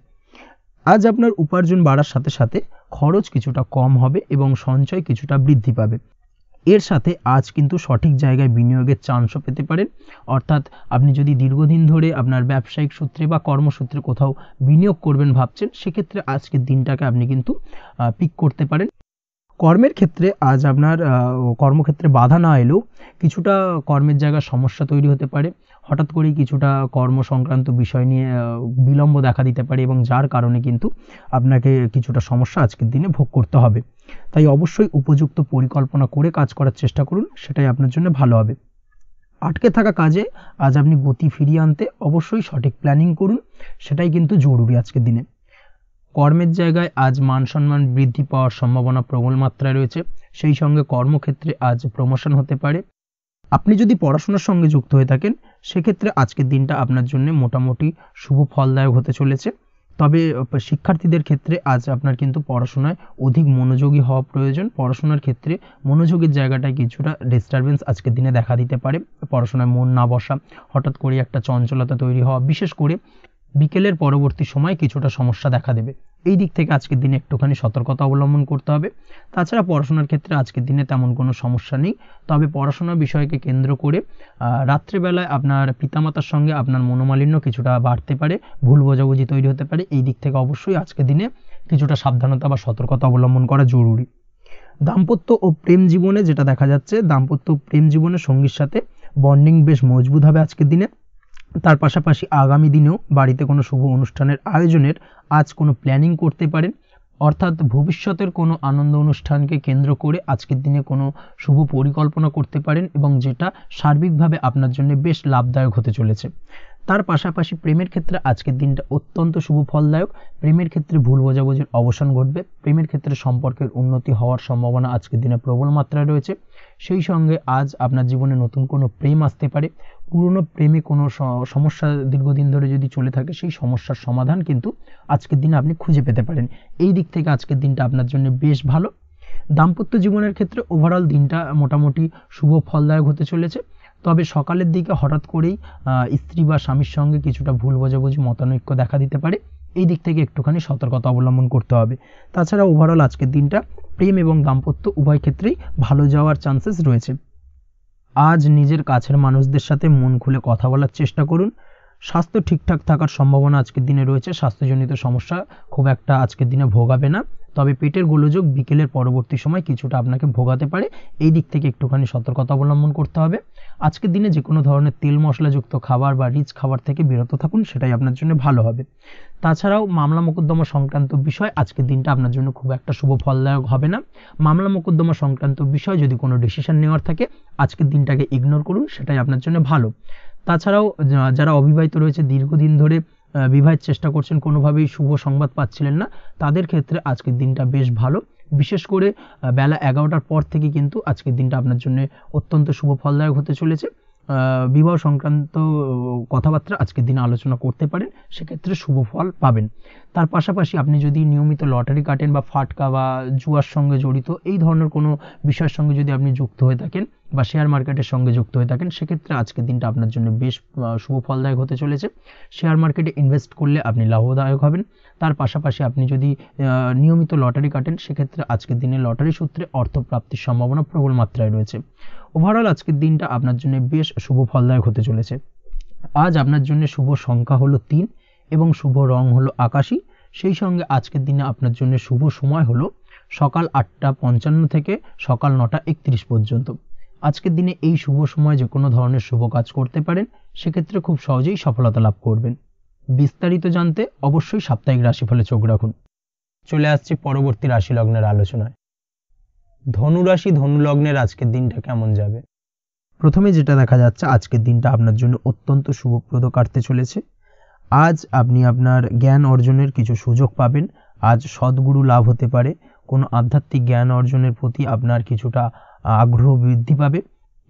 আজ আপনার উপার্জন বাড়ার সাথে সাথে খরচ কিছুটা কম হবে এবং সঞ্চয় কিছুটা বৃদ্ধি পাবে। এর সাথে আজ কিন্তু সঠিক জায়গায় বিনিয়োগের চান্সও পেতে পারেন। অর্থাৎ আপনি যদি দীর্ঘদিন ধরে আপনার ব্যবসায়িক সূত্রে বা কর্মসূত্রে কোথাও বিনিয়োগ করবেন ভাবছেন, সেক্ষেত্রে আজকের দিনটাকে আপনি কিন্তু পিক করতে পারেন। কর্মের ক্ষেত্রে আজ আপনার কর্মক্ষেত্রে বাধা না এলেও কিছুটা কর্মের জায়গায় সমস্যা তৈরি হতে পারে। হঠাৎ করেই কিছুটা কর্ম সংক্রান্ত বিষয় নিয়ে বিলম্ব দেখা দিতে পারে এবং যার কারণে কিন্তু আপনাকে কিছুটা সমস্যা আজকের দিনে ভোগ করতে হবে। তাই অবশ্যই উপযুক্ত পরিকল্পনা করে কাজ করার চেষ্টা করুন, সেটাই আপনার জন্য ভালো হবে। আটকে থাকা কাজে আজ আপনি গতি ফিরিয়ে আনতে অবশ্যই সঠিক প্ল্যানিং করুন, সেটাই কিন্তু জরুরি আজকের দিনে। কর্মের জায়গায় আজ মান সম্মান বৃদ্ধি পাওয়ার সম্ভাবনা প্রবল মাত্রায় রয়েছে। সেই সঙ্গে কর্মক্ষেত্রে আজ প্রমোশন হতে পারে। আপনি যদি পড়াশোনার সঙ্গে যুক্ত হয়ে থাকেন, সেক্ষেত্রে আজকের দিনটা আপনার জন্য মোটামুটি শুভ ফলদায়ক হতে চলেছে। তবে শিক্ষার্থীদের ক্ষেত্রে আজ আপনার কিন্তু পড়াশোনায় অধিক মনোযোগী হওয়া প্রয়োজন। পড়াশোনার ক্ষেত্রে মনোযোগের জায়গাটায় কিছুটা ডিস্টারবেন্স আজকের দিনে দেখা দিতে পারে। পড়াশোনায় মন না বসা, হঠাৎ করে একটা চঞ্চলতা তৈরি হওয়া, বিশেষ করে বিকেলের পরবর্তী সময় কিছুটা সমস্যা দেখা দেবে। এই দিক থেকে আজকের দিনে একটুখানি সতর্কতা অবলম্বন করতে হবে। তাছাড়া পড়াশোনার ক্ষেত্রে আজকের দিনে তেমন কোনো সমস্যা নেই, তবে পড়াশোনার বিষয়কে কেন্দ্র করে রাত্রেবেলায় আপনার পিতামাতার সঙ্গে আপনার মনোমালিন্য কিছুটা বাড়তে পারে, ভুল বোঝাবুঝি তৈরি হতে পারে। এই দিক থেকে অবশ্যই আজকের দিনে কিছুটা সাবধানতা বা সতর্কতা অবলম্বন করা জরুরি। দাম্পত্য ও প্রেম জীবনে যেটা দেখা যাচ্ছে, দাম্পত্য ও প্রেম জীবনে সঙ্গীর সাথে বন্ডিং বেশ মজবুত হবে আজকের দিনে। তার পাশাপাশি আগামী দিনেও বাড়িতে কোনো শুভ অনুষ্ঠানের আয়োজনের আজ কোনো প্ল্যানিং করতে পারেন, অর্থাৎ ভবিষ্যতের কোনো আনন্দ অনুষ্ঠানকে কেন্দ্র করে আজকের দিনে কোনো শুভ পরিকল্পনা করতে পারেন, এবং যেটা সার্বিকভাবে আপনার জন্য বেশ লাভদায়ক হতে চলেছে। তার পাশাপাশি প্রেমের ক্ষেত্রে আজকের দিনটা অত্যন্ত শুভ ফলদায়ক। প্রেমের ক্ষেত্রে ভুল বোঝাবুঝির অবসান ঘটবে, প্রেমের ক্ষেত্রে সম্পর্কের উন্নতি হওয়ার সম্ভাবনা আজকের দিনে প্রবল মাত্রায় রয়েছে। সেই সঙ্গে আজ আপনার জীবনে নতুন কোনো প্রেম আসতে পারে। পুরনো প্রেমে কোনো সমস্যা দীর্ঘদিন ধরে যদি চলে থাকে, সেই সমস্যার সমাধান কিন্তু আজকের দিনে আপনি খুঁজে পেতে পারেন। এই দিক থেকে আজকের দিনটা আপনার জন্য বেশ ভালো। দাম্পত্য জীবনের ক্ষেত্রে ওভারঅল দিনটা মোটামুটি শুভ ফলদায়ক হতে চলেছে, তবে সকালের দিকে হঠাৎ করেই স্ত্রী বা স্বামীর সঙ্গে কিছুটা ভুল বোঝাবুঝি মতানৈক্য দেখা দিতে পারে। এই দিক থেকে একটুখানি সতর্কতা অবলম্বন করতে হবে। তাছাড়া ওভারঅল আজকের দিনটা প্রেম এবং দাম্পত্য উভয় ক্ষেত্রেই ভালো যাওয়ার চান্সেস রয়েছে। আজ নিজের কাছের মানুষদের সাথে মন খুলে কথা বলার চেষ্টা করুন। স্বাস্থ্য ঠিকঠাক থাকার সম্ভাবনা আজকের দিনে রয়েছে, স্বাস্থ্যজনিত সমস্যা খুব একটা আজকের দিনে ভোগাবে না, তবে পেটের গোলযোগ বিকেলের পরবর্তী সময় কিছুটা আপনাকে ভোগাতে পারে। এই দিক থেকে একটুখানি সতর্কতা অবলম্বন করতে হবে। আজকের দিনে যে কোনো ধরনের তেল মশলাযুক্ত খাবার বা রিচ খাবার থেকে বিরত থাকুন, সেটাই আপনার জন্য ভালো হবে। তাছাড়াও মামলা মোকদ্দমা সংক্রান্ত বিষয় আজকের দিনটা আপনার জন্য খুব একটা শুভ ফলদায়ক হবে না। মামলা মোকদ্দমা সংক্রান্ত বিষয় যদি কোনো ডিসিশন নেওয়ার থাকে, আজকের দিনটাকে ইগনোর করুন, সেটাই আপনার জন্য ভালো। তাছাড়াও যারা অবিবাহিত রয়েছে, দীর্ঘদিন ধরে বিবাহের চেষ্টা করছেন, কোনোভাবেই শুভ সংবাদ পাচ্ছিলেন না, তাদের ক্ষেত্রে আজকের দিনটা বেশ ভালো। বিশেষ করে বেলা 11টার পর থেকে কিন্তু আজকের দিনটা আপনার জন্য অত্যন্ত শুভ ফলদায়ক হতে চলেছে। বিবাহ সংক্রান্ত কথাবার্তা আজকের দিনে আলোচনা করতে পারেন, সেক্ষেত্রে শুভ ফল পাবেন। তার পাশাপাশি আপনি যদি নিয়মিত লটারি কাটেন বা ফাটকা বা জুয়ার সঙ্গে জড়িত এই ধরনের কোনো বিষয়ের সঙ্গে যদি আপনি যুক্ত হয়ে থাকেন বা শেয়ার মার্কেটের সঙ্গে যুক্ত হয়ে থাকেন, সেক্ষেত্রে আজকের দিনটা আপনার জন্য বেশ শুভ ফলদায়ক হতে চলেছে। শেয়ার মার্কেটে ইনভেস্ট করলে আপনি লাভদায়ক হবেন। তার পাশাপাশি আপনি যদি নিয়মিত লটারি কাটেন, সেক্ষেত্রে আজকের দিনে লটারি সূত্রে অর্থ প্রাপ্তির সম্ভাবনা প্রবল মাত্রায় রয়েছে। ওভারঅল আজকের দিনটা আপনার জন্য বেশ শুভ ফলদায়ক হতে চলেছে। আজ আপনার জন্য শুভ সংখ্যা হলো 3 এবং শুভ রং হলো আকাশী। সেই সঙ্গে আজকের দিনে আপনার জন্য শুভ সময় হলো সকাল 8:55 থেকে সকাল 9:31 পর্যন্ত। আজকের দিনে এই শুভ সময় যে কোনো ধরনের শুভ কাজ করতে পারেন, সেক্ষেত্রে খুব সহজেই সফলতা লাভ করবেন। বিস্তারিত জানতে অবশ্যই সাপ্তাহিক রাশিফলে চোখ রাখুন। চলে আসছি পরবর্তী রাশি লগ্নের আলোচনায়। ধনু রাশি ধনু লগ্নের আজকের দিনটা কেমন যাবে? প্রথমে যেটা দেখা যাচ্ছে, আজকের দিনটা আপনার জন্য অত্যন্ত শুভপ্রদ কাটতে চলেছে। আজ আপনি আপনার জ্ঞান অর্জনের কিছু সুযোগ পাবেন। আজ সদ্গুরু লাভ হতে পারে। কোনো আধ্যাত্মিক জ্ঞান অর্জনের প্রতি আপনার কিছুটা আগ্রহ বৃদ্ধি পাবে,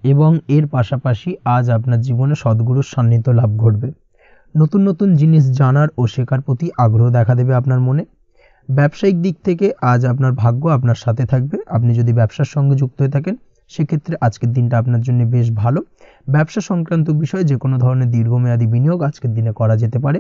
এবং এর পাশাপাশি আজ আপনার জীবনে সদ্গুরুর সান্নিধ্য লাভ ঘটবে। নতুন নতুন জিনিস জানার ও শেখার প্রতি আগ্রহ দেখা দেবে আপনার মনে। ব্যবসায়িক দিক থেকে আজ আপনার ভাগ্য আপনার সাথে থাকবে। আপনি যদি ব্যবসার সঙ্গে যুক্ত হয়ে থাকেন, সেক্ষেত্রে আজকের দিনটা আপনার জন্য বেশ ভালো। ব্যবসা সংক্রান্ত বিষয়ে যে কোনো ধরনের দীর্ঘমেয়াদী বিনিয়োগ আজকের দিনে করা যেতে পারে।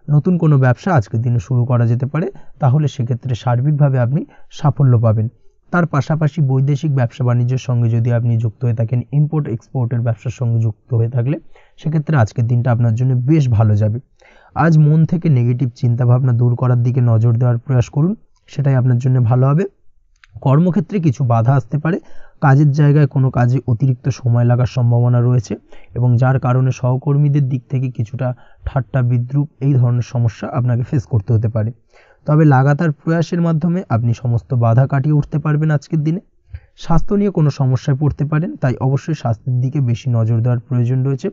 নতুন কোনো ব্যবসা আজকের দিনে শুরু করা যেতে পারে, তাহলে সেক্ষেত্রে সার্বিকভাবে আপনি সাফল্য পাবেন। তার পাশাপাশি বৈদেশিক ব্যবসা বাণিজ্যের সঙ্গে যদি আপনি যুক্ত হয়ে থাকেন, ইম্পোর্ট এক্সপোর্টের ব্যবসার সঙ্গে যুক্ত হয়ে থাকলে, সেক্ষেত্রে আজকের দিনটা আপনার জন্য বেশ ভালো যাবে। আজ মন থেকে নেগেটিভ চিন্তাভাবনা দূর করার দিকে নজর দেওয়ার প্রয়াস করুন, সেটাই আপনার জন্য ভালো হবে। কর্মক্ষেত্রে কিছু বাধা আসতে পারে। কাজের জায়গায় কোনো কাজে অতিরিক্ত সময় লাগার সম্ভাবনা রয়েছে, এবং যার কারণে সহকর্মীদের দিক থেকে কিছুটা ঠাট্টা বিদ্রূপ এই ধরনের সমস্যা আপনাকে ফেস করতে হতে পারে। তবে লাগাতার প্রয়াসের মাধ্যমে আপনি সমস্ত বাধা কাটিয়ে উঠতে পারবেন আজকের দিনে। স্বাস্থ্য নিয়ে কোনো সমস্যায় পড়তে পারেন, তাই অবশ্যই স্বাস্থ্যের দিকে বেশি নজর দেওয়ার প্রয়োজন রয়েছে।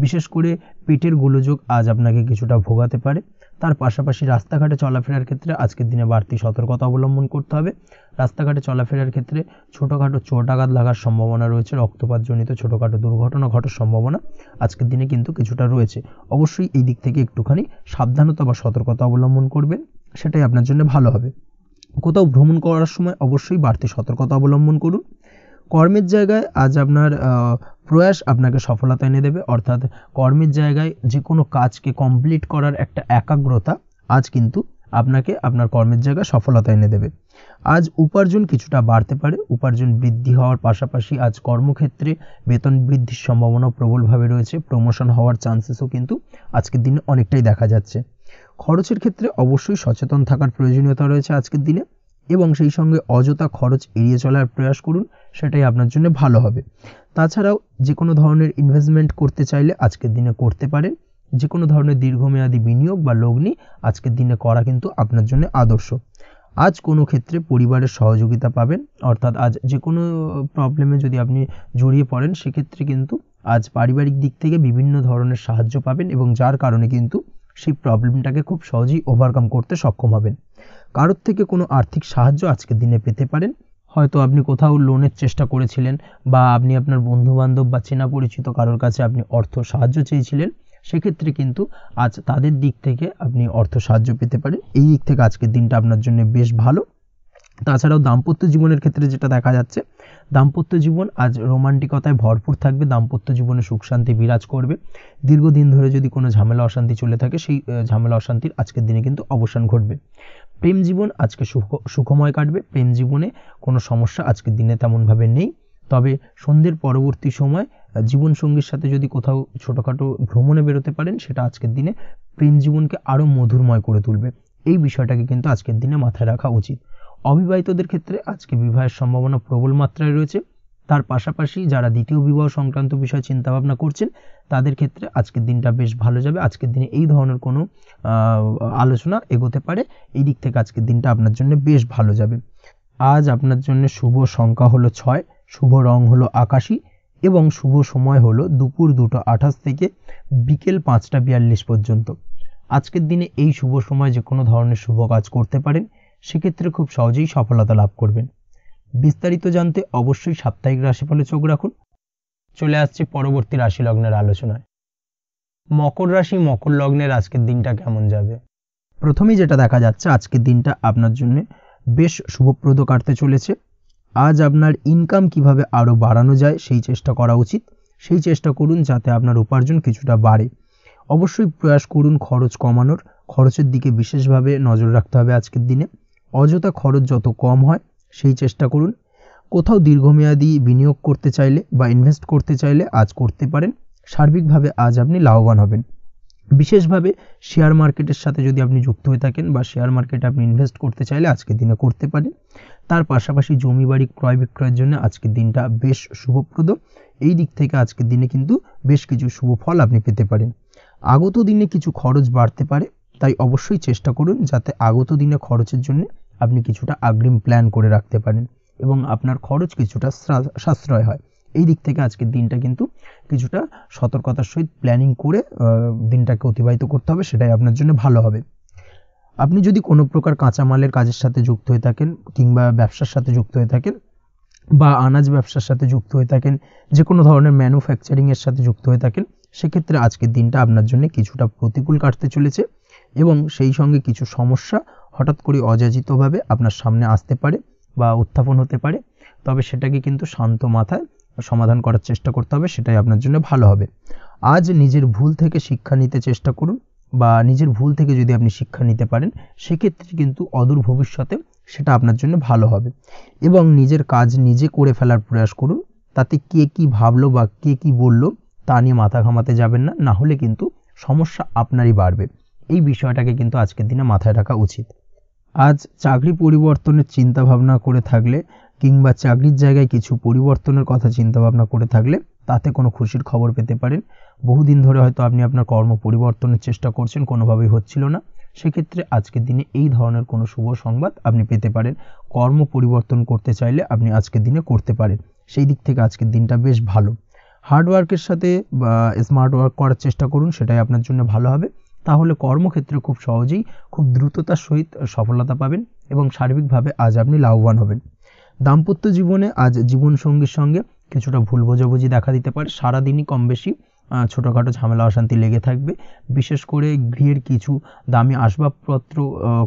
বিশেষ করে পেটের গোলযোগ আজ আপনাকে কিছুটা ভোগাতে পারে। তার পাশাপাশি রাস্তাঘাটে চলাফেরার ক্ষেত্রে আজকের দিনে বাড়তি সতর্কতা অবলম্বন করতে হবে। রাস্তাঘাটে চলাফেরার ক্ষেত্রে ছোটোখাটো চোট আঘাত লাগার সম্ভাবনা রয়েছে, রক্তপাতজনিত ছোটোখাটো দুর্ঘটনা ঘটার সম্ভাবনা আজকের দিনে কিন্তু কিছুটা রয়েছে। অবশ্যই এই দিক থেকে একটুখানি সাবধানতা বা সতর্কতা অবলম্বন করবেন, সেটাই আপনার জন্য ভালো হবে। কোথাও ভ্রমণ করার সময় অবশ্যই বাড়তি সতর্কতা অবলম্বন করুন। কর্মের জায়গায় আজ আপনার প্রয়াস আপনাকে সফলতা এনে দেবে, অর্থাৎ কর্মের জায়গায় যে কোনো কাজকে কমপ্লিট করার একটা একাগ্রতা আজ কিন্তু আপনাকে আপনার কর্মের জায়গায় সফলতা এনে দেবে। আজ উপার্জন কিছুটা বাড়তে পারে, উপার্জন বৃদ্ধি হওয়ার পাশাপাশি আজ কর্মক্ষেত্রে বেতন বৃদ্ধির সম্ভাবনা প্রবলভাবে রয়েছে, প্রমোশন হওয়ার চান্সেসও কিন্তু আজকের দিনে অনেকটাই দেখা যাচ্ছে। খরচের ক্ষেত্রে অবশ্যই সচেতন থাকার প্রয়োজনীয়তা রয়েছে আজকের দিনে, এবং সেই সঙ্গে অযথা খরচ এড়িয়ে চলার প্রয়াস করুন, সেটাই আপনার জন্য ভালো হবে। তাছাড়াও যে কোনো ধরনের ইনভেস্টমেন্ট করতে চাইলে আজকের দিনে করতে পারেন। যে কোনো ধরনের দীর্ঘমেয়াদী বিনিয়োগ বা লগ্নি আজকের দিনে করা কিন্তু আপনার জন্য আদর্শ। আজ কোনো ক্ষেত্রে পরিবারের সহযোগিতা পাবেন, অর্থাৎ আজ যে কোনো প্রবলেমে যদি আপনি জড়িয়ে পড়েন সেক্ষেত্রে কিন্তু আজ পারিবারিক দিক থেকে বিভিন্ন ধরনের সাহায্য পাবেন, এবং যার কারণে কিন্তু সেই প্রবলেমটাকে খুব সহজেই ওভারকাম করতে সক্ষম হবেন। কারোর থেকে কোনো আর্থিক সাহায্য আজকের দিনে পেতে পারেন। হয়তো আপনি কোথাও লোনের চেষ্টা করেছিলেন, বা আপনি আপনার বন্ধুবান্ধব বা চেনা পরিচিত কারোর কাছে আপনি অর্থ সাহায্য চেয়েছিলেন, সেক্ষেত্রে কিন্তু আজ তাদের দিক থেকে আপনি অর্থ সাহায্য পেতে পারেন। এই দিক থেকে আজকের দিনটা আপনার জন্য বেশ ভালো। তাছাড়াও দাম্পত্য জীবনের ক্ষেত্রে যেটা দেখা যাচ্ছে, দাম্পত্য জীবন আজ রোমান্টিকতায় ভরপুর থাকবে, দাম্পত্য জীবনে সুখ শান্তি বিরাজ করবে। দীর্ঘদিন ধরে যদি কোনো ঝামেলা অশান্তি চলে থাকে, সেই ঝামেলা অশান্তির আজকের দিনে কিন্তু অবসান ঘটবে। প্রেম জীবন আজকে সুখময় কাটবে, প্রেম জীবনে কোনো সমস্যা আজকের দিনে তেমনভাবে নেই। তবে সন্ধ্যের পরবর্তী সময় জীবনসঙ্গীর সাথে যদি কোথাও ছোটোখাটো ভ্রমণে বেরোতে পারেন, সেটা আজকের দিনে প্রেম জীবনকে আরও মধুরময় করে তুলবে। এই বিষয়টাকে কিন্তু আজকের দিনে মাথায় রাখা উচিত। অবিবাহিতদের ক্ষেত্রে আজকে বিবাহের সম্ভাবনা প্রবল মাত্রায় রয়েছে। তার পাশাপাশি যারা দ্বিতীয় বিবাহ সংক্রান্ত বিষয় চিন্তাভাবনা করছেন, তাদের ক্ষেত্রে আজকের দিনটা বেশ ভালো যাবে। আজকের দিনে এই ধরনের কোনো আলোচনা এগোতে পারে, এই দিক থেকে আজকের দিনটা আপনার জন্য বেশ ভালো যাবে। আজ আপনার জন্য শুভ সংখ্যা হলো 6, শুভ রং হলো আকাশী, এবং শুভ সময় হলো দুপুর 2:28 থেকে বিকেল 5:42 পর্যন্ত। আজকের দিনে এই শুভ সময় যে কোনো ধরনের শুভ কাজ করতে পারেন, সেক্ষেত্রে খুব সহজেই সফলতা লাভ করবেন। বিস্তারিত জানতে অবশ্যই সাপ্তাহিক রাশিফলে চোখ রাখুন। চলে আসছে পরবর্তী রাশি লগ্নের আলোচনায়। মকর রাশি মকর লগ্নের আজকের দিনটা কেমন যাবে? প্রথমেই যেটা দেখা যাচ্ছে, আজকের দিনটা আপনার জন্য বেশ শুভপ্রদ কাটতে চলেছে। আজ আপনার ইনকাম কিভাবে আরও বাড়ানো যায় সেই চেষ্টা করা উচিত। সেই চেষ্টা করুন যাতে আপনার উপার্জন কিছুটা বাড়ে। অবশ্যই প্রয়াস করুন খরচ কমানোর, খরচের দিকে বিশেষভাবে নজর রাখতে হবে আজকের দিনে। অযথা খরচ যত কম হয় সেই চেষ্টা করুন। কোথাও দীর্ঘমেয়াদী বিনিয়োগ করতে চাইলে বা ইনভেস্ট করতে চাইলে আজ করতে পারেন। সার্বিকভাবে আজ আপনি লাভবান হবেন। বিশেষভাবে শেয়ার মার্কেটের সাথে যদি আপনি যুক্ত হয়ে থাকেন বা শেয়ার মার্কেটে আপনি ইনভেস্ট করতে চাইলে আজকের দিনে করতে পারেন। তার পাশাপাশি জমি বাড়ি ক্রয় বিক্রয়ের জন্য আজকের দিনটা বেশ শুভপ্রদ। এই দিক থেকে আজকের দিনে কিন্তু বেশ কিছু শুভ ফল আপনি পেতে পারেন। আগত দিনে কিছু খরচ বাড়তে পারে, তাই অবশ্যই চেষ্টা করুন যাতে আগত দিনে খরচের জন্য আপনি কিছুটা অগ্রিম প্ল্যান করে রাখতে পারেন এবং আপনার খরচ কিছুটা সাশ্রয় হয়। এই দিক থেকে আজকের দিনটা কিন্তু কিছুটা সতর্কতার সহিত প্ল্যানিং করে দিনটাকে অতিবাহিত করতে হবে, সেটাই আপনার জন্য ভালো হবে। আপনি যদি কোনো প্রকার কাঁচামালের কাজের সাথে যুক্ত হয়ে থাকেন কিংবা ব্যবসার সাথে যুক্ত হয়ে থাকেন বা আনাজ ব্যবসার সাথে যুক্ত হয়ে থাকেন, যে কোনো ধরনের ম্যানুফ্যাকচারিংয়ের সাথে যুক্ত হয়ে থাকেন, সেক্ষেত্রে আজকের দিনটা আপনার জন্য কিছুটা প্রতিকূল কাটতে চলেছে এবং সেই সঙ্গে কিছু সমস্যা হঠাৎ করে অযাচিতভাবে আপনার সামনে আসতে পারে বা উত্থাপন হতে পারে। তবে সেটাকে কিন্তু শান্ত মাথায় সমাধান করার চেষ্টা করতে হবে, সেটাই আপনার জন্য ভালো হবে। আজ নিজের ভুল থেকে শিক্ষা নিতে চেষ্টা করুন, বা নিজের ভুল থেকে যদি আপনি শিক্ষা নিতে পারেন সেক্ষেত্রে কিন্তু অদূর ভবিষ্যতে সেটা আপনার জন্য ভালো হবে। এবং নিজের কাজ নিজে করে ফেলার প্রয়াস করুন, তাতে কে কি ভাবলো বা কে কি বললো তা নিয়ে মাথা ঘামাতে যাবেন না, না হলে কিন্তু সমস্যা আপনারই বাড়বে। এই বিষয়টাকে কিন্তু আজকের দিনে মাথায় রাখা উচিত। আজ চাকরি পরিবর্তনের চিন্তা ভাবনা করে থাকলে কিংবা চাকরির জায়গায় কিছু পরিবর্তনের কথা চিন্তা ভাবনা করে থাকলে তাতে কোনো খুশির খবর পেতে পারেন। বহুদিন ধরে হয়তো আপনি আপনার কর্ম পরিবর্তনের চেষ্টা করছেন, কোনোভাবেই হচ্ছিল না, সেক্ষেত্রে আজকের দিনে এই ধরনের কোনো শুভ সংবাদ আপনি পেতে পারেন। কর্ম পরিবর্তন করতে চাইলে আপনি আজকের দিনে করতে পারেন, সেই দিক থেকে আজকের দিনটা বেশ ভালো। হার্ডওয়ার্কের সাথে বা স্মার্ট ওয়ার্ক করার চেষ্টা করুন, সেটাই আপনার জন্য ভালো হবে। তাহলে কর্মক্ষেত্রে খুব সহজেই খুব দ্রুততার সহিত সফলতা পাবেন এবং সার্বিকভাবে আজ আপনি লাভবান হবেন। দাম্পত্য জীবনে আজ জীবনসঙ্গীর সঙ্গে কিছুটা ভুল বোঝাবুঝি দেখা দিতে পারে। সারাদিনই কম বেশি ছোটোখাটো ঝামেলা অশান্তি লেগে থাকবে। বিশেষ করে গৃহের কিছু দামি আসবাবপত্র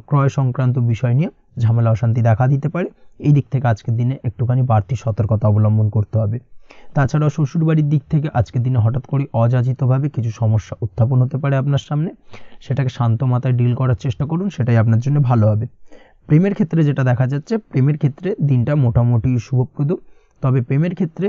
ক্রয় সংক্রান্ত বিষয় নিয়ে ঝামেলা অশান্তি দেখা দিতে পারে। এই দিক থেকে আজকের দিনে একটুখানি বাড়তি সতর্কতা অবলম্বন করতে হবে। তাছাড়াও শ্বশুরবাড়ির দিক থেকে আজকের দিনে হঠাৎ করে অযাচিতভাবে কিছু সমস্যা উত্থাপন হতে পারে আপনার সামনে, সেটাকে শান্ত মাথায় ডিল করার চেষ্টা করুন, সেটাই আপনার জন্য ভালো হবে। প্রেমের ক্ষেত্রে যেটা দেখা যাচ্ছে, প্রেমের ক্ষেত্রে দিনটা মোটামুটি শুভপ্রদ, তবে প্রেমের ক্ষেত্রে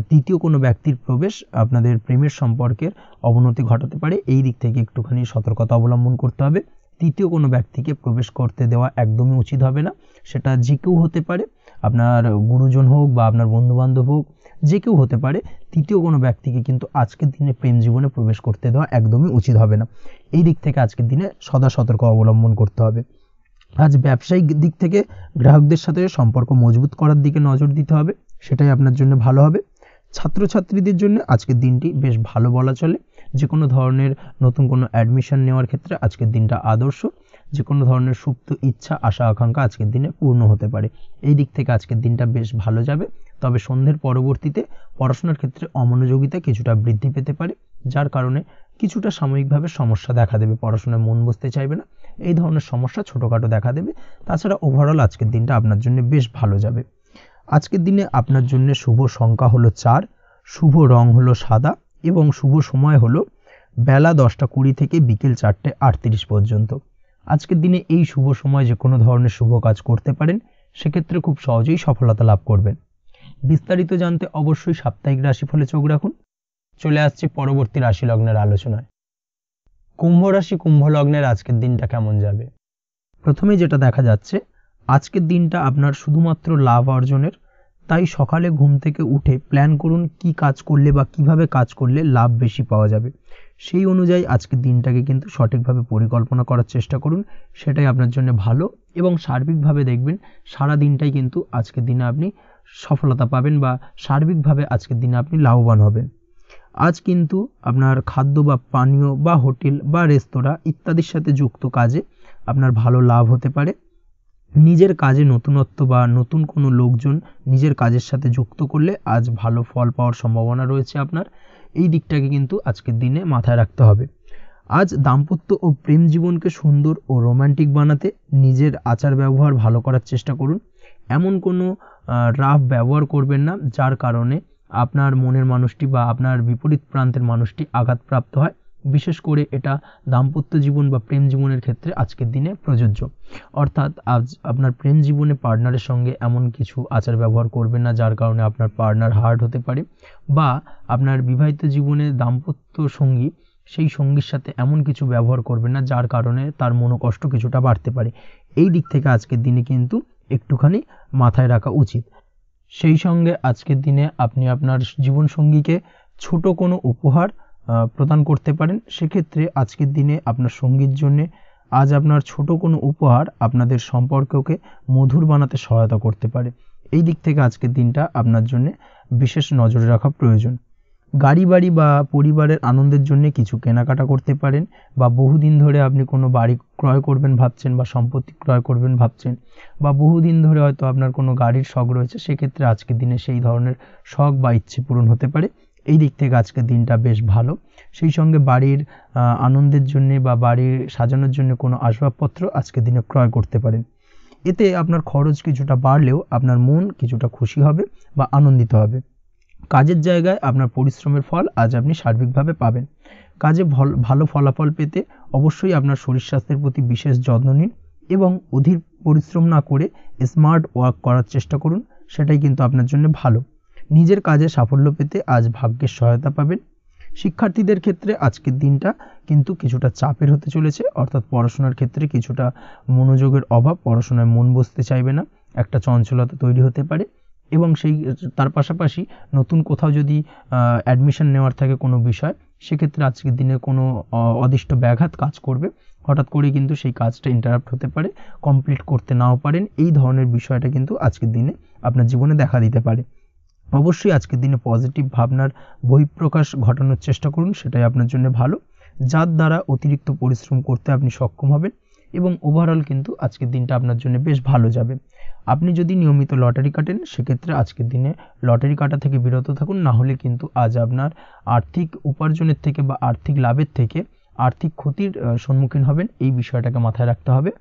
তৃতীয় কোনো ব্যক্তির প্রবেশ আপনাদের প্রেমের সম্পর্কের অবনতি ঘটাতে পারে, এই দিক থেকে একটুখানি সতর্কতা অবলম্বন করতে হবে। তৃতীয় কোনো ব্যক্তিকে প্রবেশ করতে দেওয়া একদমই উচিত হবে না, সেটা যে কেউ হতে পারে, আপনার গুরুজন হোক বা আপনার বন্ধুবান্ধব হোক, যে কেউ হতে পারে। তৃতীয় কোনো ব্যক্তিকে কিন্তু আজকের দিনে প্রেম জীবনে প্রবেশ করতে দেওয়া একদমই উচিত হবে না, এই দিক থেকে আজকের দিনে সদা সতর্ক অবলম্বন করতে হবে। আজ ব্যবসায়িক দিক থেকে গ্রাহকদের সাথে সম্পর্ক মজবুত করার দিকে নজর দিতে হবে, সেটাই আপনার জন্য ভালো হবে। ছাত্রছাত্রীদের জন্য আজকের দিনটি বেশ ভালো বলা চলে, যে কোনো ধরনের নতুন কোনো অ্যাডমিশন নেওয়ার ক্ষেত্রে আজকের দিনটা আদর্শ, যে কোনো ধরনের সুপ্ত ইচ্ছা আশা আকাঙ্ক্ষা আজকের দিনে পূর্ণ হতে পারে, এই দিক থেকে আজকের দিনটা বেশ ভালো যাবে। তবে সন্ধ্যের পরবর্তীতে পড়াশোনার ক্ষেত্রে অমনোযোগিতা কিছুটা বৃদ্ধি পেতে পারে, যার কারণে কিছুটা সাময়িকভাবে সমস্যা দেখা দেবে, পড়াশোনায় মন বসতে চাইবে না, এই ধরনের সমস্যা ছোটোখাটো দেখা দেবে। তাছাড়া ওভারঅল আজকের দিনটা আপনার জন্য বেশ ভালো যাবে। আজকের দিনে আপনার জন্য শুভ সংখ্যা হলো 4, শুভ রং হলো সাদা এবং শুভ সময় হলো বেলা 10:20 থেকে বিকেল 4:38 পর্যন্ত। আজকের দিনে এই শুভ সময় যে কোনো ধরনের শুভ কাজ করতে পারেন, সেক্ষেত্রে খুব সহজেই সফলতা লাভ করবেন। বিস্তারিত জানতে অবশ্যই সাপ্তাহিক রাশিফলে চোখ রাখুন। চলে আসছে পরবর্তী রাশি লগ্নের আলোচনায়। কুম্ভ রাশি কুম্ভ লগ্নের আজকের দিনটা কেমন যাবে? প্রথমেই যেটা দেখা যাচ্ছে, আজকের দিনটা আপনার শুধুমাত্র লাভ অর্জনের, তাই সকালে ঘুম থেকে উঠে প্ল্যান করুন কি কাজ করলে বা কিভাবে কাজ করলে লাভ বেশি পাওয়া যাবে, সেই অনুযায়ী আজকের দিনটাকে কিন্তু সঠিকভাবে পরিকল্পনা করার চেষ্টা করুন, সেটাই আপনার জন্য ভালো। এবং সার্বিকভাবে দেখবেন সারা দিনটাই কিন্তু আজকের দিনে আপনি সফলতা পাবেন বা সার্বিকভাবে আজকের দিনে আপনি লাভবান হবেন। আজ কিন্তু আপনার খাদ্য বা পানীয় বা হোটেল বা রেস্তোরাঁ ইত্যাদির সাথে যুক্ত কাজে আপনার ভালো লাভ হতে পারে। নিজের কাজে নতুনত্ব বা নতুন কোনো লোকজন নিজের কাজের সাথে যুক্ত করলে আজ ভালো ফল পাওয়ার সম্ভাবনা রয়েছে আপনার, এই দিকটাকে কিন্তু আজকের দিনে মাথায় রাখতে হবে। আজ দাম্পত্য ও প্রেম জীবনকে সুন্দর ও রোমান্টিক বানাতে নিজের আচার ব্যবহার ভালো করার চেষ্টা করুন। এমন কোনো রাফ ব্যবহার করবেন না যার কারণে আপনার মনের মানুষটি বা আপনার বিপরীত প্রান্তের মানুষটি আঘাতপ্রাপ্ত হয়, বিশেষ করে এটা দাম্পত্য জীবন বা প্রেম জীবনের ক্ষেত্রে আজকের দিনে প্রযোজ্য। অর্থাৎ আজ আপনার প্রেম জীবনে পার্টনারের সঙ্গে এমন কিছু আচার ব্যবহার করবেন না যার কারণে আপনার পার্টনার হার্ট হতে পারে, বা আপনার বিবাহিত জীবনে দাম্পত্য সঙ্গী সেই সঙ্গীর সাথে এমন কিছু ব্যবহার করবেন না যার কারণে তার মনোকষ্ট কিছুটা বাড়তে পারে, এই দিক থেকে আজকের দিনে কিন্তু একটুখানি মাথায় রাখা উচিত। সেই সঙ্গে আজকের দিনে আপনি আপনার জীবনসঙ্গীকে ছোট কোনো উপহার প্রদান করতে পারেন, সেক্ষেত্রে আজকের দিনে আপনার সঙ্গীর জন্যে আজ আপনার ছোট কোনো উপহার আপনাদের সম্পর্ককে মধুর বানাতে সহায়তা করতে পারে, এই দিক থেকে আজকের দিনটা আপনার জন্য বিশেষ নজরে রাখা প্রয়োজন। গাড়ি বাড়ি বা পরিবারের আনন্দের জন্য কিছু কেনাকাটা করতে পারেন, বা বহুদিন ধরে আপনি কোনো বাড়ি ক্রয় করবেন ভাবছেন বা সম্পত্তি ক্রয় করবেন ভাবছেন, বা বহুদিন ধরে হয়তো আপনার কোনো গাড়ির শখ রয়েছে, সেক্ষেত্রে আজকের দিনে সেই ধরনের শখ বা ইচ্ছে পূরণ হতে পারে, এই দিক থেকে আজকের দিনটা বেশ ভালো। সেই সঙ্গে বাড়ির আনন্দের জন্যে বা বাড়ির সাজানোর জন্য কোনো আসবাবপত্র আজকের দিনে ক্রয় করতে পারেন, এতে আপনার খরচ কিছুটা বাড়লেও আপনার মন কিছুটা খুশি হবে বা আনন্দিত হবে। কাজের জায়গায় আপনার পরিশ্রমের ফল আজ আপনি সার্বিকভাবে পাবেন। কাজে ভালো ফলাফল পেতে অবশ্যই আপনার শরীর স্বাস্থ্যের প্রতি বিশেষ যত্ন নিন এবং অধীর পরিশ্রম না করে স্মার্ট ওয়ার্ক করার চেষ্টা করুন, সেটাই কিন্তু আপনার জন্য ভালো। নিজের কাজে সাফল্য পেতে আজ ভাগ্যের সহায়তা পাবেন। শিক্ষার্থীদের ক্ষেত্রে আজকের দিনটা কিন্তু কিছুটা চাপের হতে চলেছে, অর্থাৎ পড়াশোনার ক্ষেত্রে কিছুটা মনোযোগের অভাব, পড়াশোনায় মন বসতে চাইবে না, একটা চঞ্চলতা তৈরি হতে পারে। এবং তার পাশাপাশি নতুন কোথাও যদি অ্যাডমিশন নেওয়ার থাকে কোনো বিষয়, সেক্ষেত্রে আজকের দিনে কোনো অদিষ্ট ব্যাঘাত কাজ করবে, হঠাৎ করে কিন্তু সেই কাজটা ইন্টারাপ্ট হতে পারে, কমপ্লিট করতে নাও পারেন, এই ধরনের বিষয়টা কিন্তু আজকের দিনে আপনার জীবনে দেখা দিতে পারে। অবশ্যই আজকের দিনে পজিটিভ ভাবনার বহিঃপ্রকাশ ঘটানোর চেষ্টা করুন, সেটাই আপনার জন্য ভালো, যার দ্বারা অতিরিক্ত পরিশ্রম করতে আপনি সক্ষম হবেন এবং ওভারঅল কিন্তু আজকের দিনটা আপনার জন্য বেশ ভালো যাবে। আপনি যদি নিয়মিত লটারি কাটেন, সেক্ষেত্রে আজকের দিনে লটারি কাটা থেকে বিরত থাকুন, না হলে কিন্তু আজ আপনার আর্থিক উপার্জনের থেকে বা আর্থিক লাভের থেকে আর্থিক ক্ষতির সম্মুখীন হবেন, এই বিষয়টাকে মাথায় রাখতে হবে।